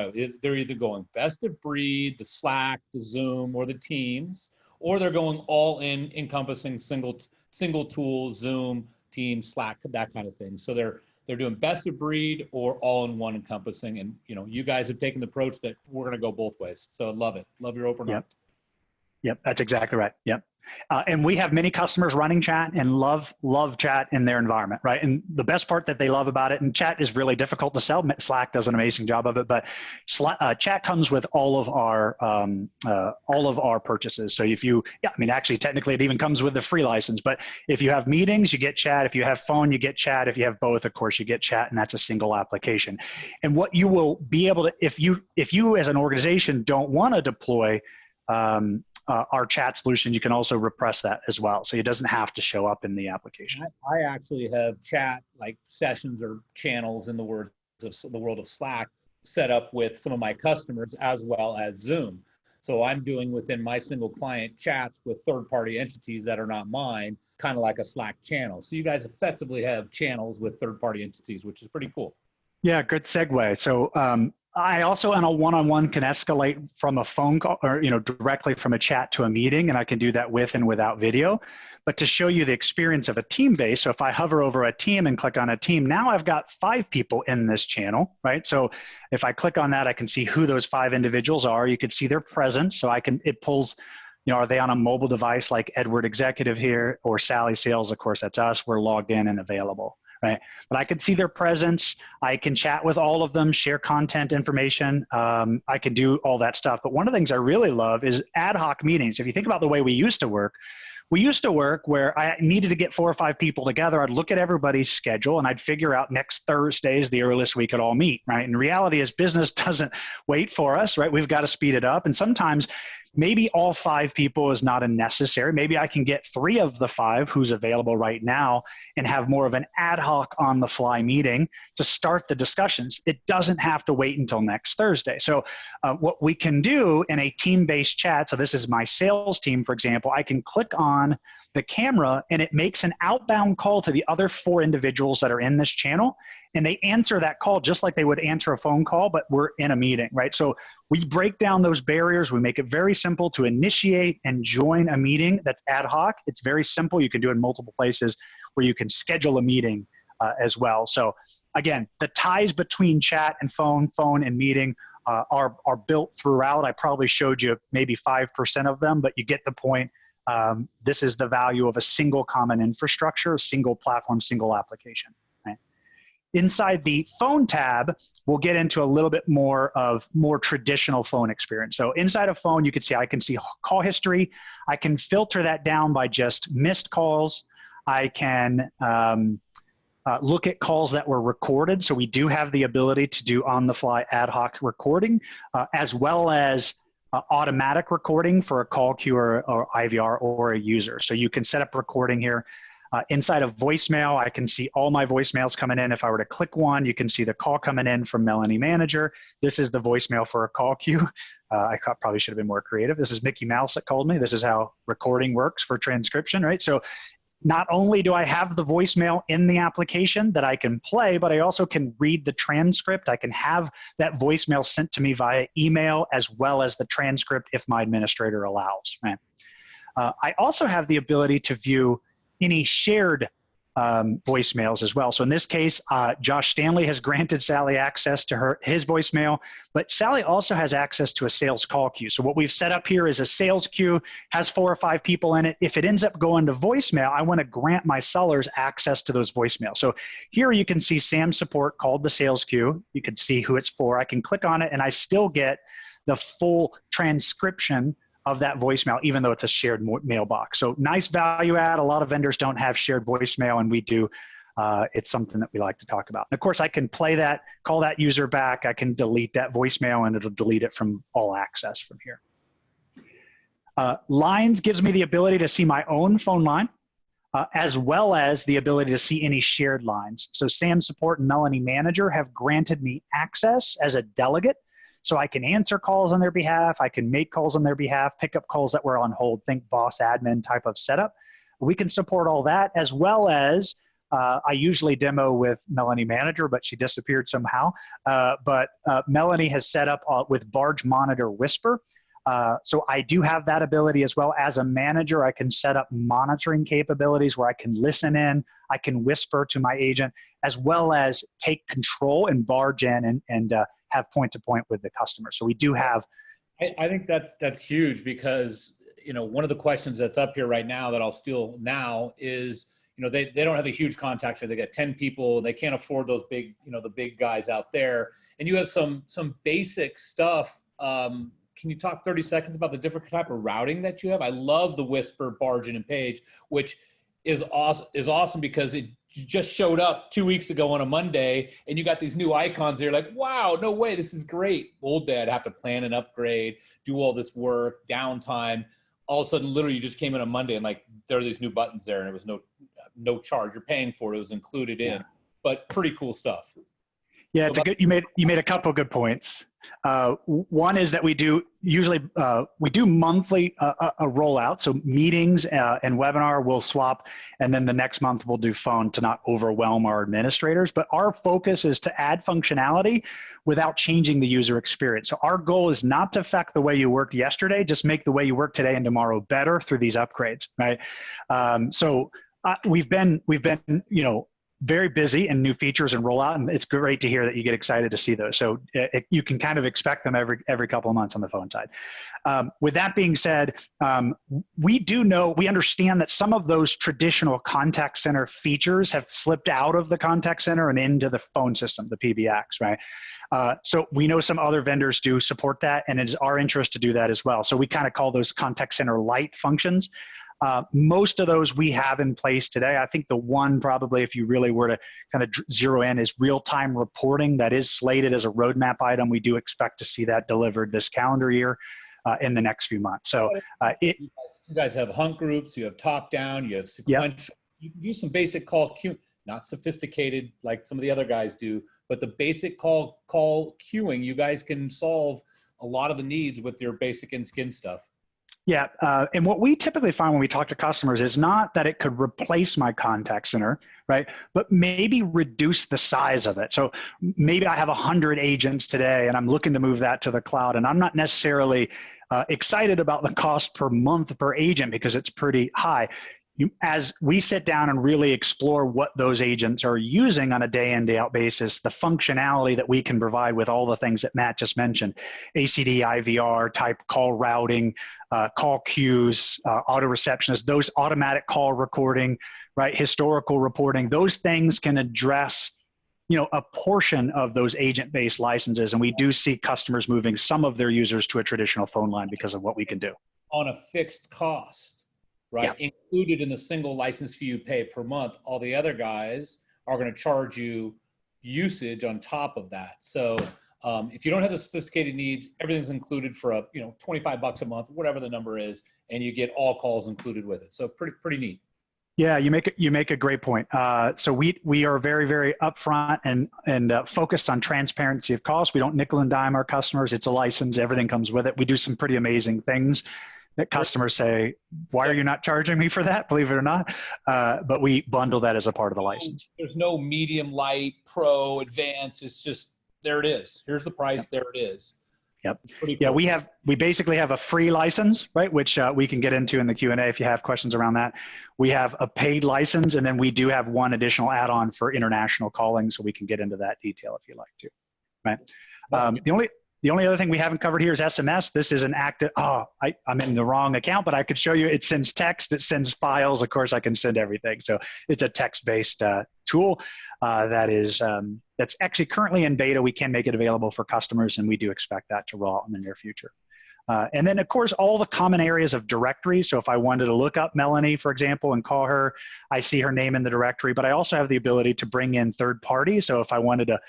they're either going best of breed, the Slack, the Zoom, or the Teams, or they're going all in, encompassing single tool, Zoom, Teams, Slack, that kind of thing. So they're doing best of breed or all in one encompassing. And you guys have taken the approach that we're going to go both ways. So I love it. Love your open up. Yep, that's exactly right. Yep. And we have many customers running chat and love chat in their environment, right? And the best part that they love about it, and chat is really difficult to sell. Slack does an amazing job of it, but chat comes with all of our purchases. So if you, actually technically it even comes with the free license. But if you have meetings, you get chat. If you have phone, you get chat. If you have both, of course, you get chat, and that's a single application. And what you will be able to, if you as an organization don't want to deploy our chat solution, you can also repress that as well. So it doesn't have to show up in the application. I actually have chat like sessions or channels in the world of Slack set up with some of my customers as well as Zoom. So I'm doing within my single client chats with third-party entities that are not mine, kind of like a Slack channel. So you guys effectively have channels with third-party entities, which is pretty cool. Yeah, good segue. So I also on a one-on-one can escalate from a phone call or directly from a chat to a meeting, and I can do that with and without video. But to show you the experience of a team base, so if I hover over a team and click on a team, now I've got 5 people in this channel, right? So if I click on that, I can see who those 5 individuals are. You can see their presence, so it pulls, are they on a mobile device like Edward Executive here or Sally Sales? Of course, that's us. We're logged in and available. Right. But I can see their presence. I can chat with all of them, share content information. I can do all that stuff. But one of the things I really love is ad hoc meetings. If you think about the way we used to work where I needed to get 4 or 5 people together. I'd look at everybody's schedule and I'd figure out next Thursday is the earliest we could all meet, right? And reality is business doesn't wait for us, right? We've got to speed it up. And sometimes maybe all 5 people is not a necessary. Maybe I can get 3 of the 5 who's available right now and have more of an ad hoc on the fly meeting to start the discussions. It doesn't have to wait until next Thursday. So what we can do in a team-based chat, so this is my sales team, for example, I can click on the camera and it makes an outbound call to the other 4 individuals that are in this channel. And they answer that call just like they would answer a phone call, but we're in a meeting, right? So we break down those barriers. We make it very simple to initiate and join a meeting that's ad hoc. It's very simple. You can do it in multiple places where you can schedule a meeting as well. So again, the ties between chat and phone and meeting are built throughout. I probably showed you maybe 5% of them, but you get the point. This is the value of a single common infrastructure, a single platform, single application. Inside the phone tab, we'll get into a little bit more traditional phone experience. So inside of phone, you can see, I can see call history. I can filter that down by just missed calls. I can look at calls that were recorded. So we do have the ability to do on-the-fly ad hoc recording, as well as automatic recording for a call queue or IVR or a user. So you can set up recording here. Inside of voicemail, I can see all my voicemails coming in. If I were to click one, you can see the call coming in from Melanie Manager. This is the voicemail for a call queue. I probably should have been more creative. This is Mickey Mouse that called me. This is how recording works for transcription, right? So not only do I have the voicemail in the application that I can play, but I also can read the transcript. I can have that voicemail sent to me via email as well as the transcript if my administrator allows. Right? I also have the ability to view any shared voicemails as well. So in this case, Josh Stanley has granted Sally access to his voicemail, but Sally also has access to a sales call queue. So what we've set up here is a sales queue, has 4 or 5 people in it. If it ends up going to voicemail, I want to grant my sellers access to those voicemails. So here you can see Sam support called the sales queue. You can see who it's for. I can click on it and I still get the full transcription of that voicemail, even though it's a shared mailbox. So nice value add. A lot of vendors don't have shared voicemail, and we do. It's something that we like to talk about. And of course, I can play that, call that user back. I can delete that voicemail, and it'll delete it from all access from here. Lines gives me the ability to see my own phone line, as well as the ability to see any shared lines. So Sam Support and Melanie Manager have granted me access as a delegate. So I can answer calls on their behalf. I can make calls on their behalf, pick up calls that were on hold, think boss admin type of setup. We can support all that, as well as I usually demo with Melanie Manager, but she disappeared somehow. Melanie has set up with Barge Monitor Whisper. So I do have that ability as well. As a manager, I can set up monitoring capabilities where I can listen in, I can whisper to my agent, as well as take control and barge in and have point-to-point with the customer. So we do have. I think that's huge because, one of the questions that's up here right now that I'll steal now is, they don't have a huge contact center. They got 10 people. They can't afford those big, the big guys out there. And you have some basic stuff. Can you talk 30 seconds about the different type of routing that you have? I love the Whisper, Bargain, and Page, which is awesome because it just showed up 2 weeks ago on a Monday, and you got these new icons. You're like, wow, no way, this is great. Old day, I'd have to plan an upgrade, do all this work, downtime. All of a sudden, literally, you just came in on Monday, and there are these new buttons there, and it was no charge. You're paying for it. It was included in, but pretty cool stuff. Yeah, it's you made a couple of good points. One is that we do monthly a rollout. So meetings and webinar will swap, and then the next month we'll do phone to not overwhelm our administrators. But our focus is to add functionality without changing the user experience. So our goal is not to affect the way you worked yesterday, just make the way you work today and tomorrow better through these upgrades, right? We've been very busy in new features and rollout, and it's great to hear that you get excited to see those. So you can kind of expect them every couple of months on the phone side. With that being said, we understand that some of those traditional contact center features have slipped out of the contact center and into the phone system, the PBX, right? So we know some other vendors do support that, and it's our interest to do that as well. So we kind of call those contact center light functions. Most of those we have in place today. I think the one probably, if you really were to kind of zero in, is real-time reporting. That is slated as a roadmap item. We do expect to see that delivered this calendar year in the next few months. So you guys have hunt groups, you have top-down, you have sequential. Yep. You can do some basic call queue, not sophisticated like some of the other guys do, but the basic call queuing, you guys can solve a lot of the needs with your basic and skin stuff. Yeah, and what we typically find when we talk to customers is not that it could replace my contact center, right? But maybe reduce the size of it. So maybe I have 100 agents today and I'm looking to move that to the cloud, and I'm not necessarily excited about the cost per month per agent because it's pretty high. As we sit down and really explore what those agents are using on a day in, day out basis, the functionality that we can provide with all the things that Matt just mentioned, ACD, IVR, type call routing, call queues, auto receptionist, those automatic call recording, right, historical reporting, those things can address a portion of those agent-based licenses. And we do see customers moving some of their users to a traditional phone line because of what we can do. On a fixed cost. Right, yeah. Included in the single license fee you pay per month. All the other guys are going to charge you usage on top of that. So if you don't have the sophisticated needs, everything's included for $25 a month, whatever the number is, and you get all calls included with it. So pretty neat. Yeah, you make a great point. So we are very, very upfront and focused on transparency of cost. We don't nickel and dime our customers. It's a license. Everything comes with it. We do some pretty amazing things that customers say, why are you not charging me for that? Believe it or not. But we bundle that as a part of the license. There's no medium, light, pro, advanced. It's just, there it is. Here's the price. Yep. There it is. Yep. Pretty Yeah, cool. we basically have a free license, right? Which we can get into in the Q&A if you have questions around that. We have a paid license, and then we do have one additional add-on for international calling, so we can get into that detail if you like to, right? The only other thing we haven't covered here is SMS. This is an active, I'm in the wrong account, but I could show you it sends text, it sends files. Of course, I can send everything. So it's a text-based tool that's actually currently in beta. We can make it available for customers, and we do expect that to roll out in the near future. And then, of course, all the common areas of directories. So if I wanted to look up Melanie, for example, and call her, I see her name in the directory, but I also have the ability to bring in third parties. So if I wanted to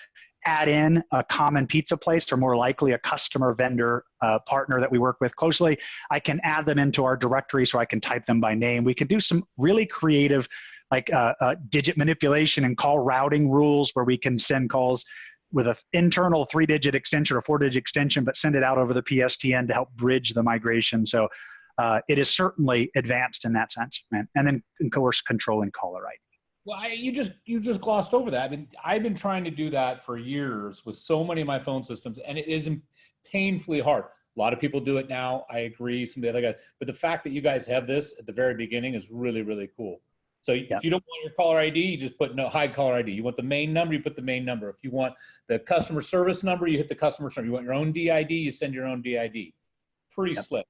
add in a common pizza place, or more likely a customer vendor partner that we work with closely, I can add them into our directory so I can type them by name. We can do some really creative like digit manipulation and call routing rules where we can send calls with an internal 3-digit extension or 4-digit extension, but send it out over the PSTN to help bridge the migration. So it is certainly advanced in that sense, man. And then, of course, controlling caller ID. Well, you just glossed over that. I mean, I've been trying to do that for years with so many of my phone systems, and it is painfully hard. A lot of people do it now. I agree. Some of the other guys, but the fact that you guys have this at the very beginning is really, really cool. So if you don't want your caller ID, you just put hide caller ID. You want the main number, you put the main number. If you want the customer service number, you hit the customer service. You want your own DID, you send your own DID. Pretty slick.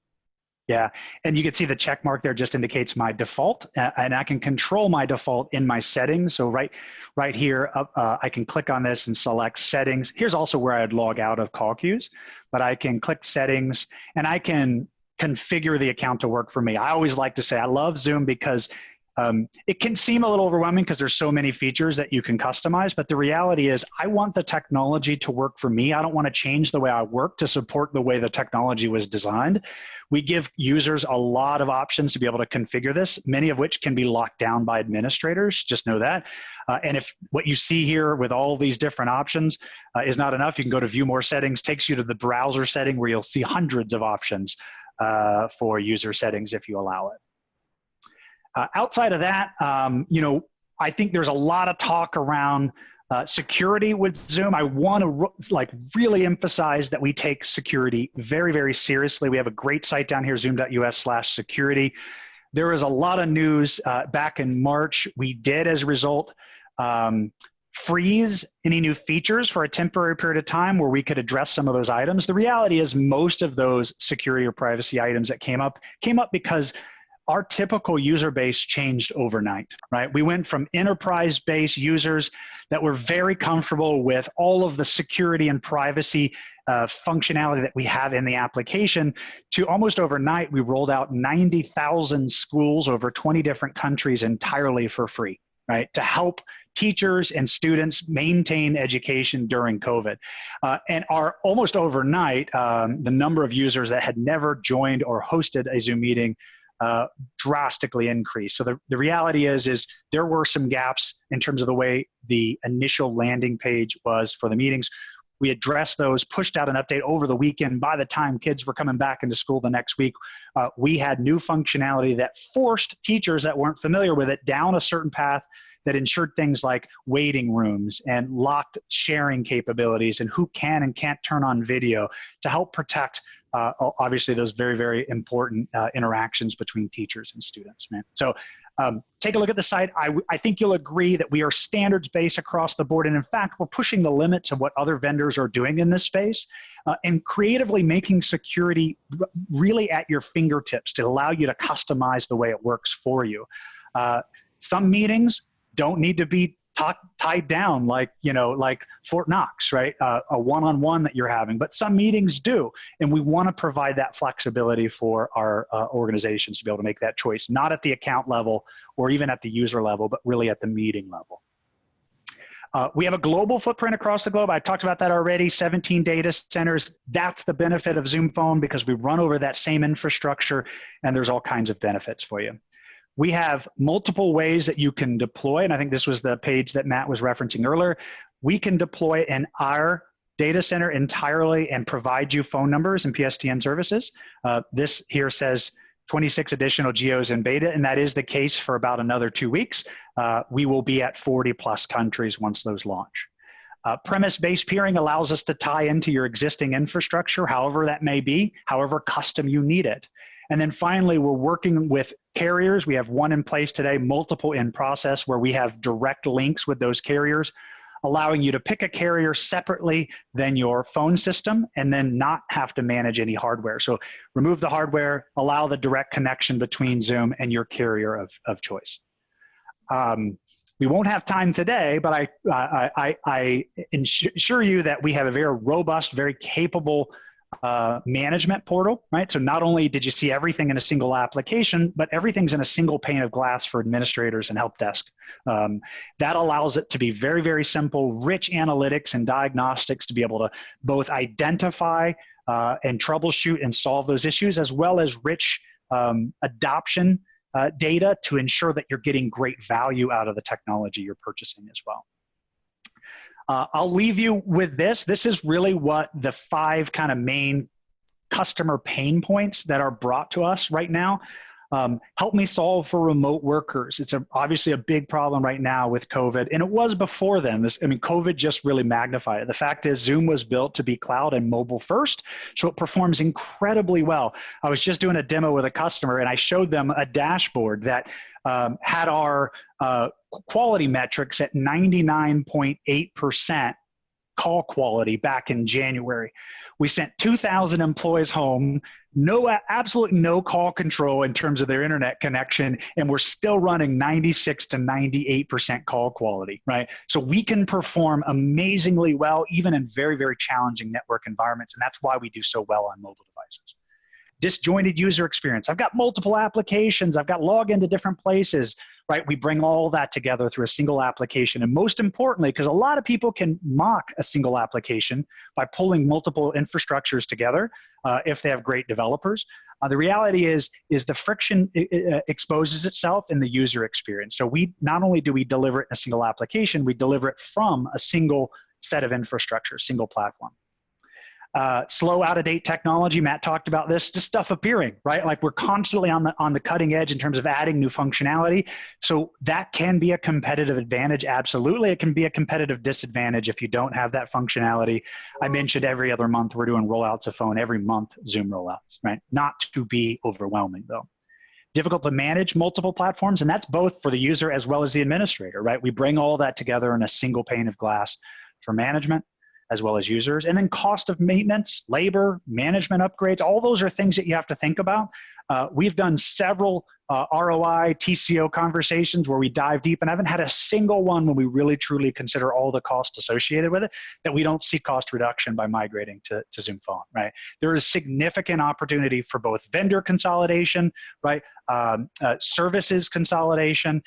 Yeah, and you can see the check mark there just indicates my default, and I can control my default in my settings. So right here, I can click on this and select settings. Here's also where I'd log out of call queues, but I can click settings, and I can configure the account to work for me. I always like to say I love Zoom because it can seem a little overwhelming because there's so many features that you can customize, but the reality is I want the technology to work for me. I don't want to change the way I work to support the way the technology was designed. We give users a lot of options to be able to configure this, many of which can be locked down by administrators, just know that. And if what you see here with all these different options is not enough, you can go to view more settings, takes you to the browser setting where you'll see hundreds of options for user settings if you allow it. Outside of that, I think there's a lot of talk around security with Zoom. I want to really emphasize that we take security very, very seriously. We have a great site down here, zoom.us/security. There was a lot of news back in March. We did, as a result, freeze any new features for a temporary period of time where we could address some of those items. The reality is most of those security or privacy items that came up because our typical user base changed overnight, right? We went from enterprise-based users that were very comfortable with all of the security and privacy functionality that we have in the application to almost overnight, we rolled out 90,000 schools over 20 different countries entirely for free, right? To help teachers and students maintain education during COVID. And almost overnight, the number of users that had never joined or hosted a Zoom meeting drastically increased. So the reality is there were some gaps in terms of the way the initial landing page was for the meetings. We addressed those, pushed out an update over the weekend. By the time kids were coming back into school the next week, we had new functionality that forced teachers that weren't familiar with it down a certain path that ensured things like waiting rooms and locked sharing capabilities and who can and can't turn on video to help protect obviously those very, very important interactions between teachers and students, man. So take a look at the site. I think you'll agree that we are standards-based across the board. And in fact, we're pushing the limits of what other vendors are doing in this space and creatively making security really at your fingertips to allow you to customize the way it works for you. Some meetings don't need to be tied down like Fort Knox, right? A one-on-one that you're having, but some meetings do. And we want to provide that flexibility for our organizations to be able to make that choice, not at the account level or even at the user level, but really at the meeting level. We have a global footprint across the globe. I talked about that already, 17 data centers. That's the benefit of Zoomphone because we run over that same infrastructure and there's all kinds of benefits for you. We have multiple ways that you can deploy, and I think this was the page that Matt was referencing earlier. We can deploy in our data center entirely and provide you phone numbers and PSTN services. This here says 26 additional geos in beta, and that is the case for about another 2 weeks. We will be at 40 plus countries once those launch. Premise-based peering allows us to tie into your existing infrastructure, however that may be, however custom you need it. And then finally, we're working with carriers. We have one in place today, multiple in process, where we have direct links with those carriers, allowing you to pick a carrier separately than your phone system and then not have to manage any hardware. So remove the hardware, allow the direct connection between Zoom and your carrier of choice. We won't have time today, but I assure you that we have a very robust, very capable management portal, right? So not only did you see everything in a single application, but everything's in a single pane of glass for administrators and help desk. That allows it to be very, very simple, rich analytics and diagnostics to be able to both identify and troubleshoot and solve those issues, as well as rich adoption data to ensure that you're getting great value out of the technology you're purchasing as well. I'll leave you with this. This is really what the 5 kind of main customer pain points that are brought to us right now. Help me solve for remote workers. It's obviously a big problem right now with COVID, and it was before then. COVID just really magnified it. The fact is Zoom was built to be cloud and mobile first, so it performs incredibly well. I was just doing a demo with a customer, and I showed them a dashboard that had our quality metrics at 99.8% call quality back in January. We sent 2,000 employees home, absolutely no call control in terms of their internet connection, and we're still running 96 to 98% call quality, right? So we can perform amazingly well, even in very, very challenging network environments, and that's why we do so well on mobile devices. Disjointed user experience. I've got multiple applications. I've got login to different places, right? We bring all that together through a single application. And most importantly, because a lot of people can mock a single application by pulling multiple infrastructures together if they have great developers. The reality is the friction exposes itself in the user experience. So not only do we deliver it in a single application, we deliver it from a single set of infrastructure, single platform. Slow, out-of-date technology. Matt talked about this. Just stuff appearing, right? Like we're constantly on the cutting edge in terms of adding new functionality. So that can be a competitive advantage. Absolutely, it can be a competitive disadvantage if you don't have that functionality. I mentioned every other month we're doing rollouts of phone. Every month Zoom rollouts, right? Not to be overwhelming though. Difficult to manage multiple platforms, and that's both for the user as well as the administrator, right? We bring all that together in a single pane of glass for management as well as users. And then cost of maintenance, labor, management upgrades, all those are things that you have to think about. We've done several ROI, TCO conversations where we dive deep, and I haven't had a single one when we really truly consider all the costs associated with it that we don't see cost reduction by migrating to Zoomphone, right? There is significant opportunity for both vendor consolidation, right? Services consolidation,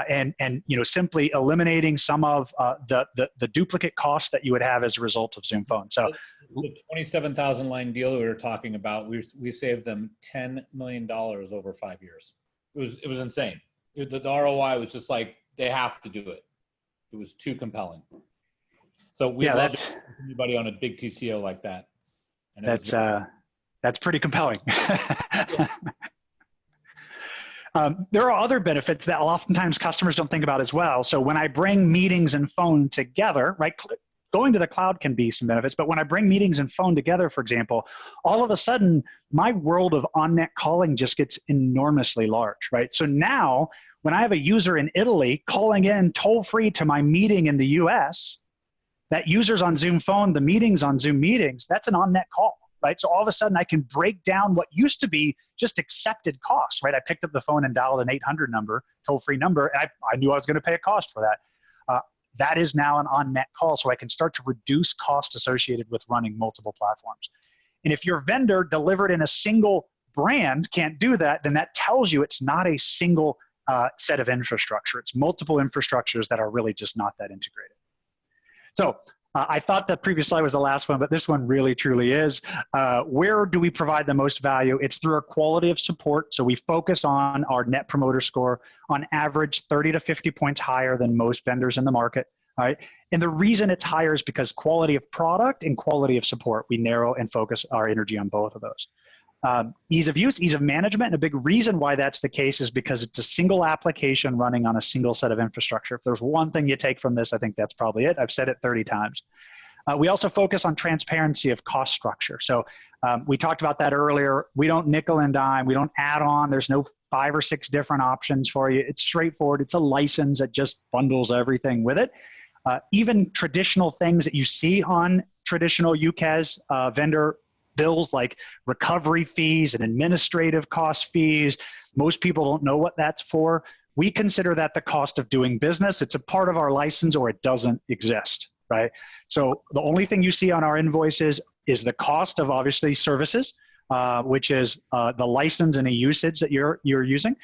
and simply eliminating some of the duplicate costs that you would have as a result of Zoomphone. So the 27,000 line deal we were talking about, we saved them $10 million over 5 years. It was insane. The ROI was just like, they have to do it. It was too compelling. So we love anybody on a big TCO like that. And that's pretty compelling. There are other benefits that oftentimes customers don't think about as well. So when I bring meetings and phone together, right? Going to the cloud can be some benefits, but when I bring meetings and phone together, for example, all of a sudden, my world of on-net calling just gets enormously large, right? So now, when I have a user in Italy calling in toll-free to my meeting in the US, that user's on Zoom Phone, the meeting's on Zoom Meetings, that's an on-net call, right? So all of a sudden, I can break down what used to be just accepted costs, right? I picked up the phone and dialed an 800 number, toll-free number, and I knew I was gonna pay a cost for that. That is now an on-net call, so I can start to reduce costs associated with running multiple platforms. And if your vendor delivered in a single brand can't do that, then that tells you it's not a single set of infrastructure. It's multiple infrastructures that are really just not that integrated. So I thought the previous slide was the last one, but this one really truly is. Where do we provide the most value? It's through our quality of support. So we focus on our net promoter score, on average 30 to 50 points higher than most vendors in the market. All right. And the reason it's higher is because quality of product and quality of support, we narrow and focus our energy on both of those. Ease of use, ease of management, and a big reason why that's the case is because it's a single application running on a single set of infrastructure. If there's one thing you take from this, I think that's probably it. I've said it 30 times. We also focus on transparency of cost structure. So we talked about that earlier. We don't nickel and dime. We don't add on. There's no 5 or 6 different options for you. It's straightforward. It's a license that just bundles everything with it. Even traditional things that you see on traditional UCaaS vendor bills like recovery fees and administrative cost fees. Most people don't know what that's for. We consider that the cost of doing business. It's a part of our license or it doesn't exist, right? So the only thing you see on our invoices is the cost of obviously services, which is the license and the usage that you're using,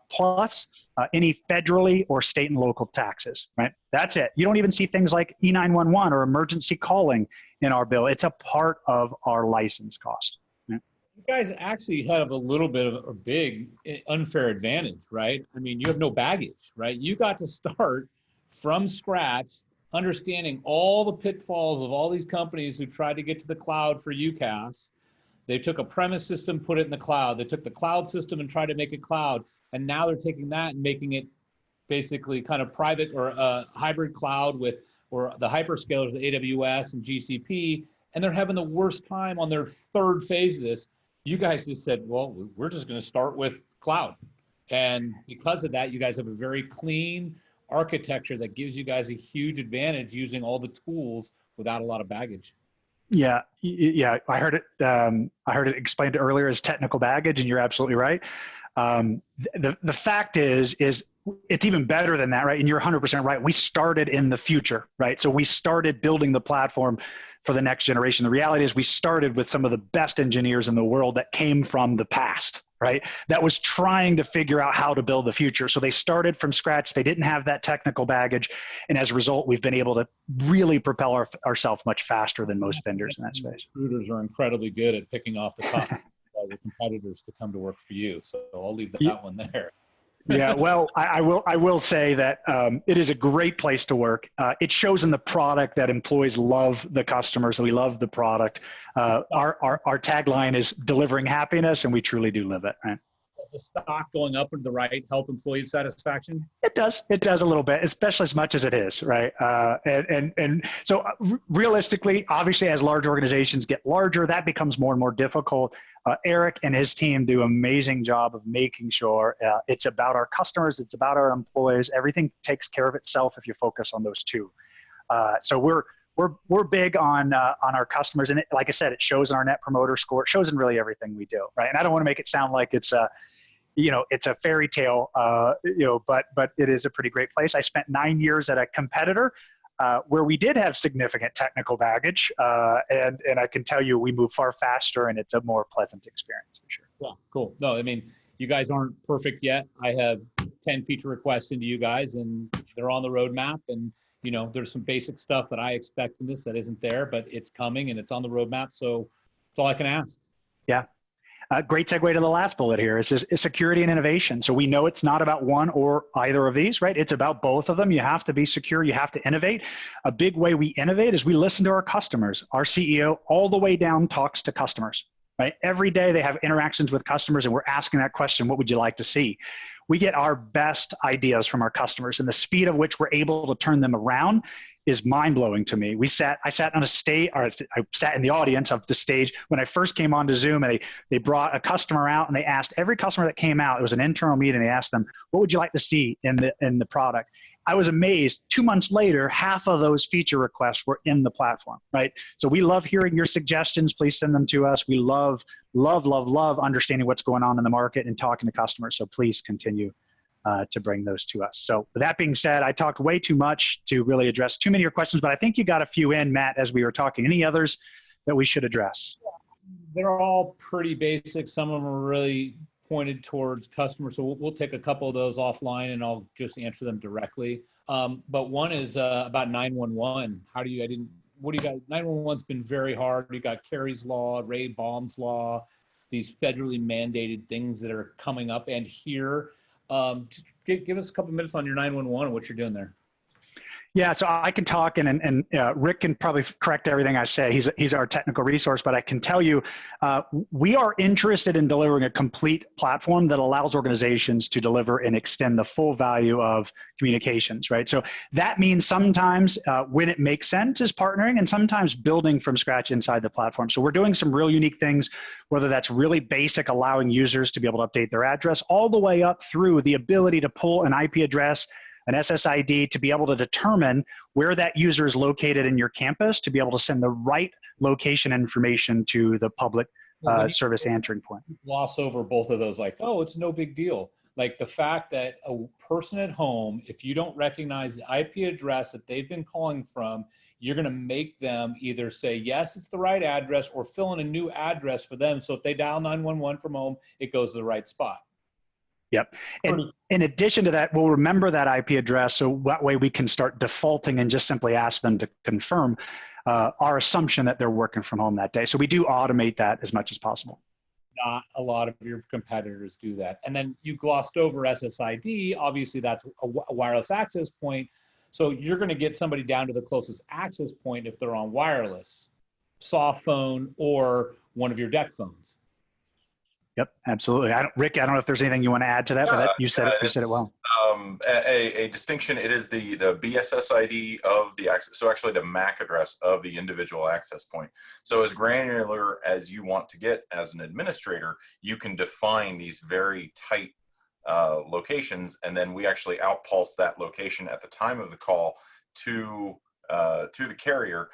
plus any federally or state and local taxes, right? That's it. You don't even see things like E911 or emergency calling in our bill. It's a part of our license cost. You guys actually have a little bit of a big unfair advantage, right? I mean, you have no baggage, right? You got to start from scratch, understanding all the pitfalls of all these companies who tried to get to the cloud for UCaaS. They took a premise system, put it in the cloud. They took the cloud system and tried to make it cloud. And now they're taking that and making it basically kind of private or a hybrid cloud with, or the hyperscalers, the AWS and GCP, and they're having the worst time on their 3rd phase of this. You guys just said, well, we're just going to start with cloud. And because of that, you guys have a very clean architecture that gives you guys a huge advantage using all the tools without a lot of baggage. Yeah, I heard it explained earlier as technical baggage, and you're absolutely right. The fact is it's even better than that, right? And you're 100% right. We started in the future, right? So we started building the platform for the next generation. The reality is we started with some of the best engineers in the world that came from the past, right? That was trying to figure out how to build the future. So they started from scratch. They didn't have that technical baggage. And as a result, we've been able to really propel ourselves much faster than most vendors in that space. Recruiters are incredibly good at picking off the top the competitors to come to work for you. So I'll leave that one there. Yeah, well, I will say that it is a great place to work. It shows in the product that employees love the customers. So we love the product. Our tagline is delivering happiness, and we truly do live it. Right? The stock going up into the right help employee satisfaction? It does. It does a little bit, especially as much as it is, right? And so realistically, obviously, as large organizations get larger, that becomes more and more difficult. Eric and his team do an amazing job of making sure it's about our customers, it's about our employees. Everything takes care of itself if you focus on those two. So we're big on our customers, and like I said, it shows in our Net Promoter Score. It shows in really everything we do, right? And I don't want to make it sound like it's it's a fairy tale, but it is a pretty great place. I spent 9 years at a competitor where we did have significant technical baggage, and I can tell you we move far faster, and it's a more pleasant experience for sure. Yeah, cool. No, I mean, you guys aren't perfect yet. I have 10 feature requests into you guys, and they're on the roadmap. And there's some basic stuff that I expect in this that isn't there, but it's coming and it's on the roadmap. So that's all I can ask. Yeah. Great segue to the last bullet here. It's just security and innovation. So we know it's not about one or either of these, right? It's about both of them. You have to be secure. You have to innovate. A big way we innovate is we listen to our customers. Our CEO all the way down talks to customers, right? Every day they have interactions with customers, and we're asking that question, what would you like to see? We get our best ideas from our customers, and the speed of which we're able to turn them around is mind-blowing to me. I sat on a stage, or I sat in the audience of the stage when I first came onto Zoom, and they brought a customer out, and they asked every customer that came out, it was an internal meeting, they asked them, what would you like to see in the product? I was amazed. 2 months later, half of those feature requests were in the platform, right? So we love hearing your suggestions. Please send them to us. We love understanding what's going on in the market and talking to customers. So please continue to bring those to us. So with that being said, I talked way too much to really address too many of your questions, but I think you got a few in, Matt, as we were talking. Any others that we should address? They're all pretty basic. Some of them are really pointed towards customers. So we'll take a couple of those offline and I'll just answer them directly. But one is about 911. What do you got? 911's been very hard. You got Kerry's Law, Ray Baum's Law, these federally mandated things that are coming up. And here, just give us a couple minutes on your 911 and what you're doing there. Yeah, so I can talk, and Rick can probably correct everything I say. He's our technical resource, but I can tell you, we are interested in delivering a complete platform that allows organizations to deliver and extend the full value of communications, right? So that means sometimes when it makes sense is partnering, and sometimes building from scratch inside the platform. So we're doing some real unique things, whether that's really basic, allowing users to be able to update their address, all the way up through the ability to pull an IP address, an SSID, to be able to determine where that user is located in your campus, to be able to send the right location information to the public service answering point. Gloss over both of those, like, oh, it's no big deal. Like the fact that a person at home, if you don't recognize the IP address that they've been calling from, you're going to make them either say, yes, it's the right address, or fill in a new address for them. So if they dial 911 from home, it goes to the right spot. Yep. And in addition to that, we'll remember that IP address, so that way we can start defaulting and just simply ask them to confirm our assumption that they're working from home that day. So we do automate that as much as possible. Not a lot of your competitors do that. And then you glossed over SSID. Obviously, that's a wireless access point. So you're going to get somebody down to the closest access point if they're on wireless, soft phone, or one of your deck phones. Yep, absolutely. Rick, I don't know if there's anything you want to add to that, but you said it well. A distinction, it is the BSSID of the access, so actually the MAC address of the individual access point. So as granular as you want to get as an administrator, you can define these very tight locations, and then we actually outpulse that location at the time of the call to the carrier,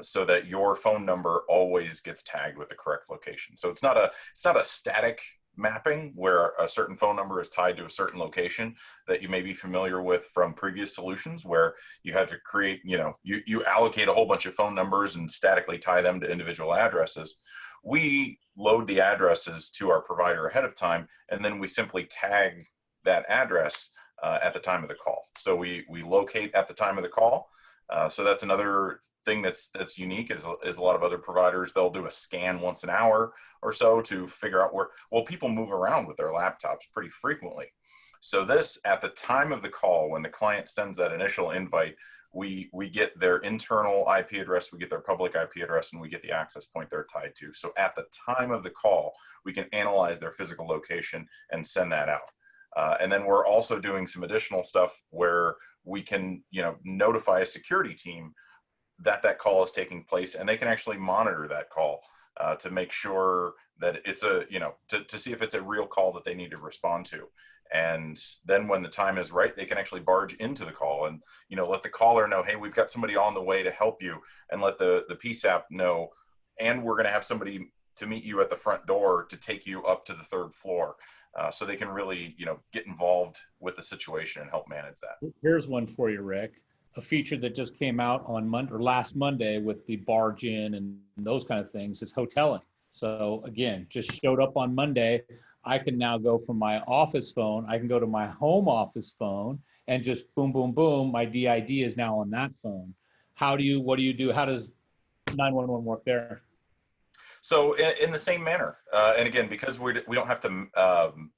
so that your phone number always gets tagged with the correct location. So it's not a static mapping where a certain phone number is tied to a certain location that you may be familiar with from previous solutions, where you had to create, you allocate a whole bunch of phone numbers and statically tie them to individual addresses. We load the addresses to our provider ahead of time, and then we simply tag that address at the time of the call. So we locate at the time of the call. So that's another thing that's unique is a lot of other providers, they'll do a scan once an hour or so to figure out well, people move around with their laptops pretty frequently. So this, at the time of the call, when the client sends that initial invite, we get their internal IP address, we get their public IP address, and we get the access point they're tied to. So at the time of the call, we can analyze their physical location and send that out. And then we're also doing some additional stuff where we can, notify a security team that call is taking place, and they can actually monitor that call to make sure that it's to see if it's a real call that they need to respond to. And then when the time is right, they can actually barge into the call and, let the caller know, hey, we've got somebody on the way to help you, and let the PSAP know, and we're going to have somebody to meet you at the front door to take you up to the third floor. So they can really, get involved with the situation and help manage that. Here's one for you, Rick. A feature that just came out on last Monday with the barge in and those kind of things is hoteling. So again, just showed up on Monday. I can now go from my office phone. I can go to my home office phone and just boom, boom, boom. My DID is now on that phone. What do you do? How does 911 work there? So in the same manner, and again, because we don't have to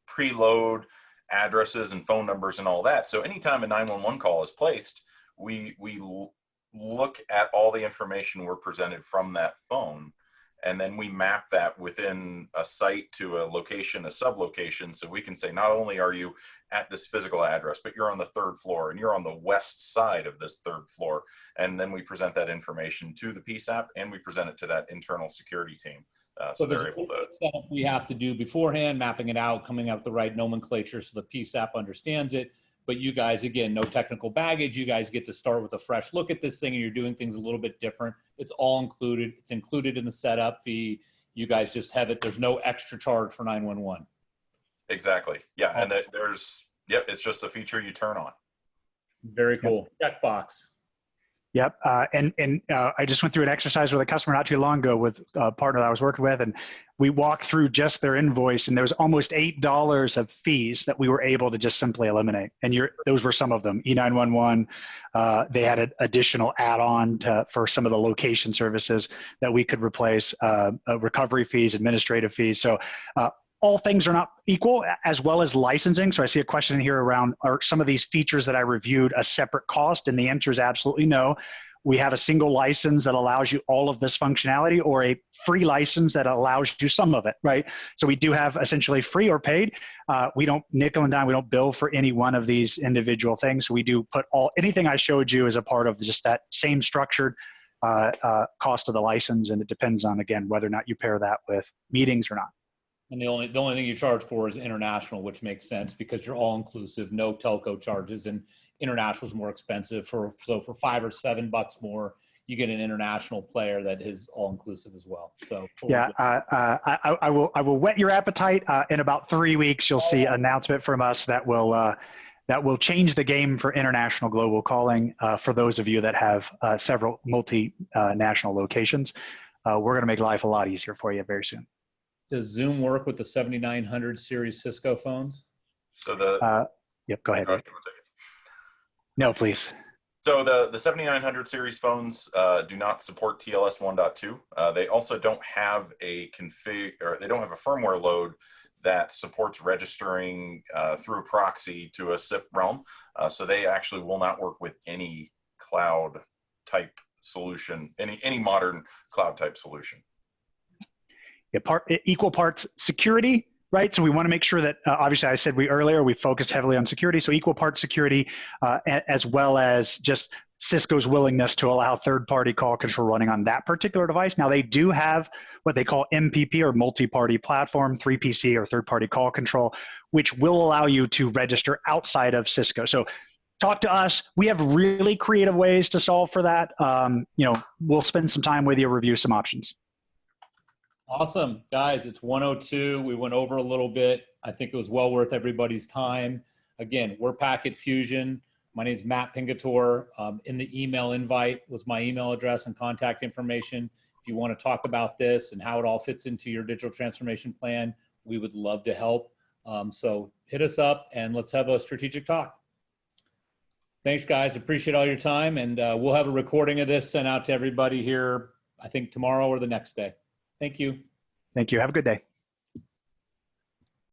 preload addresses and phone numbers and all that. So anytime a 911 call is placed, we look at all the information we're presented from that phone, and then we map that within a site to a location, a sublocation. So we can say, not only are you at this physical address, but you're on the third floor and you're on the west side of this third floor. And then we present that information to the PSAP, and we present it to that internal security team. So they're able to. Setup we have to do beforehand, mapping it out, coming up with the right nomenclature so the PSAP understands it. But you guys, again, no technical baggage. You guys get to start with a fresh look at this thing, and you're doing things a little bit different. It's all included. It's included in the setup fee. You guys just have it. There's no extra charge for 911. Exactly. Yeah. And it's just a feature you turn on. Very cool. Checkbox. Yep. And I just went through an exercise with a customer not too long ago with a partner that I was working with, and we walked through just their invoice, and there was almost $8 of fees that we were able to just simply eliminate. And those were some of them. E911, they had an additional add-on for some of the location services that we could replace, recovery fees, administrative fees. So all things are not equal, as well as licensing. So I see a question here around, are some of these features that I reviewed a separate cost? And the answer is absolutely no. We have a single license that allows you all of this functionality, or a free license that allows you some of it, right? So we do have essentially free or paid. We don't nickel and dime, we don't bill for any one of these individual things. We do put anything I showed you as a part of just that same structured cost of the license, and it depends on, again, whether or not you pair that with meetings or not. And the only thing you charge for is international, which makes sense because you're all inclusive, no telco charges, and international is more expensive. So for $5 or $7 more, you get an international player that is all inclusive as well. So yeah, I will whet your appetite. In about 3 weeks, you'll see an announcement from us that will change the game for international global calling. For those of you that have several multinational locations, we're going to make life a lot easier for you very soon. Does Zoom work with the 7900 series Cisco phones? So yep, go ahead. oh, No, please. So the 7900 series phones do not support TLS 1.2. They also don't have a they don't have a firmware load that supports registering through a proxy to a SIP realm. So they actually will not work with any cloud type solution, any modern cloud type solution. Equal parts security, right? So we want to make sure that, obviously I said earlier, we focused heavily on security. So equal parts security, as well as just Cisco's willingness to allow third-party call control running on that particular device. Now they do have what they call MPP, or multi-party platform, 3PC, or third-party call control, which will allow you to register outside of Cisco. So talk to us. We have really creative ways to solve for that. We'll spend some time with you, review some options. Awesome. Guys, it's 1:02. We went over a little bit. I think it was well worth everybody's time. Again, we're Packet Fusion. My name is Matt Pingator. In the email invite was my email address and contact information. If you want to talk about this and how it all fits into your digital transformation plan, we would love to help. So hit us up and let's have a strategic talk. Thanks, guys. Appreciate all your time. And we'll have a recording of this sent out to everybody here, I think tomorrow or the next day. Thank you. Thank you. Have a good day.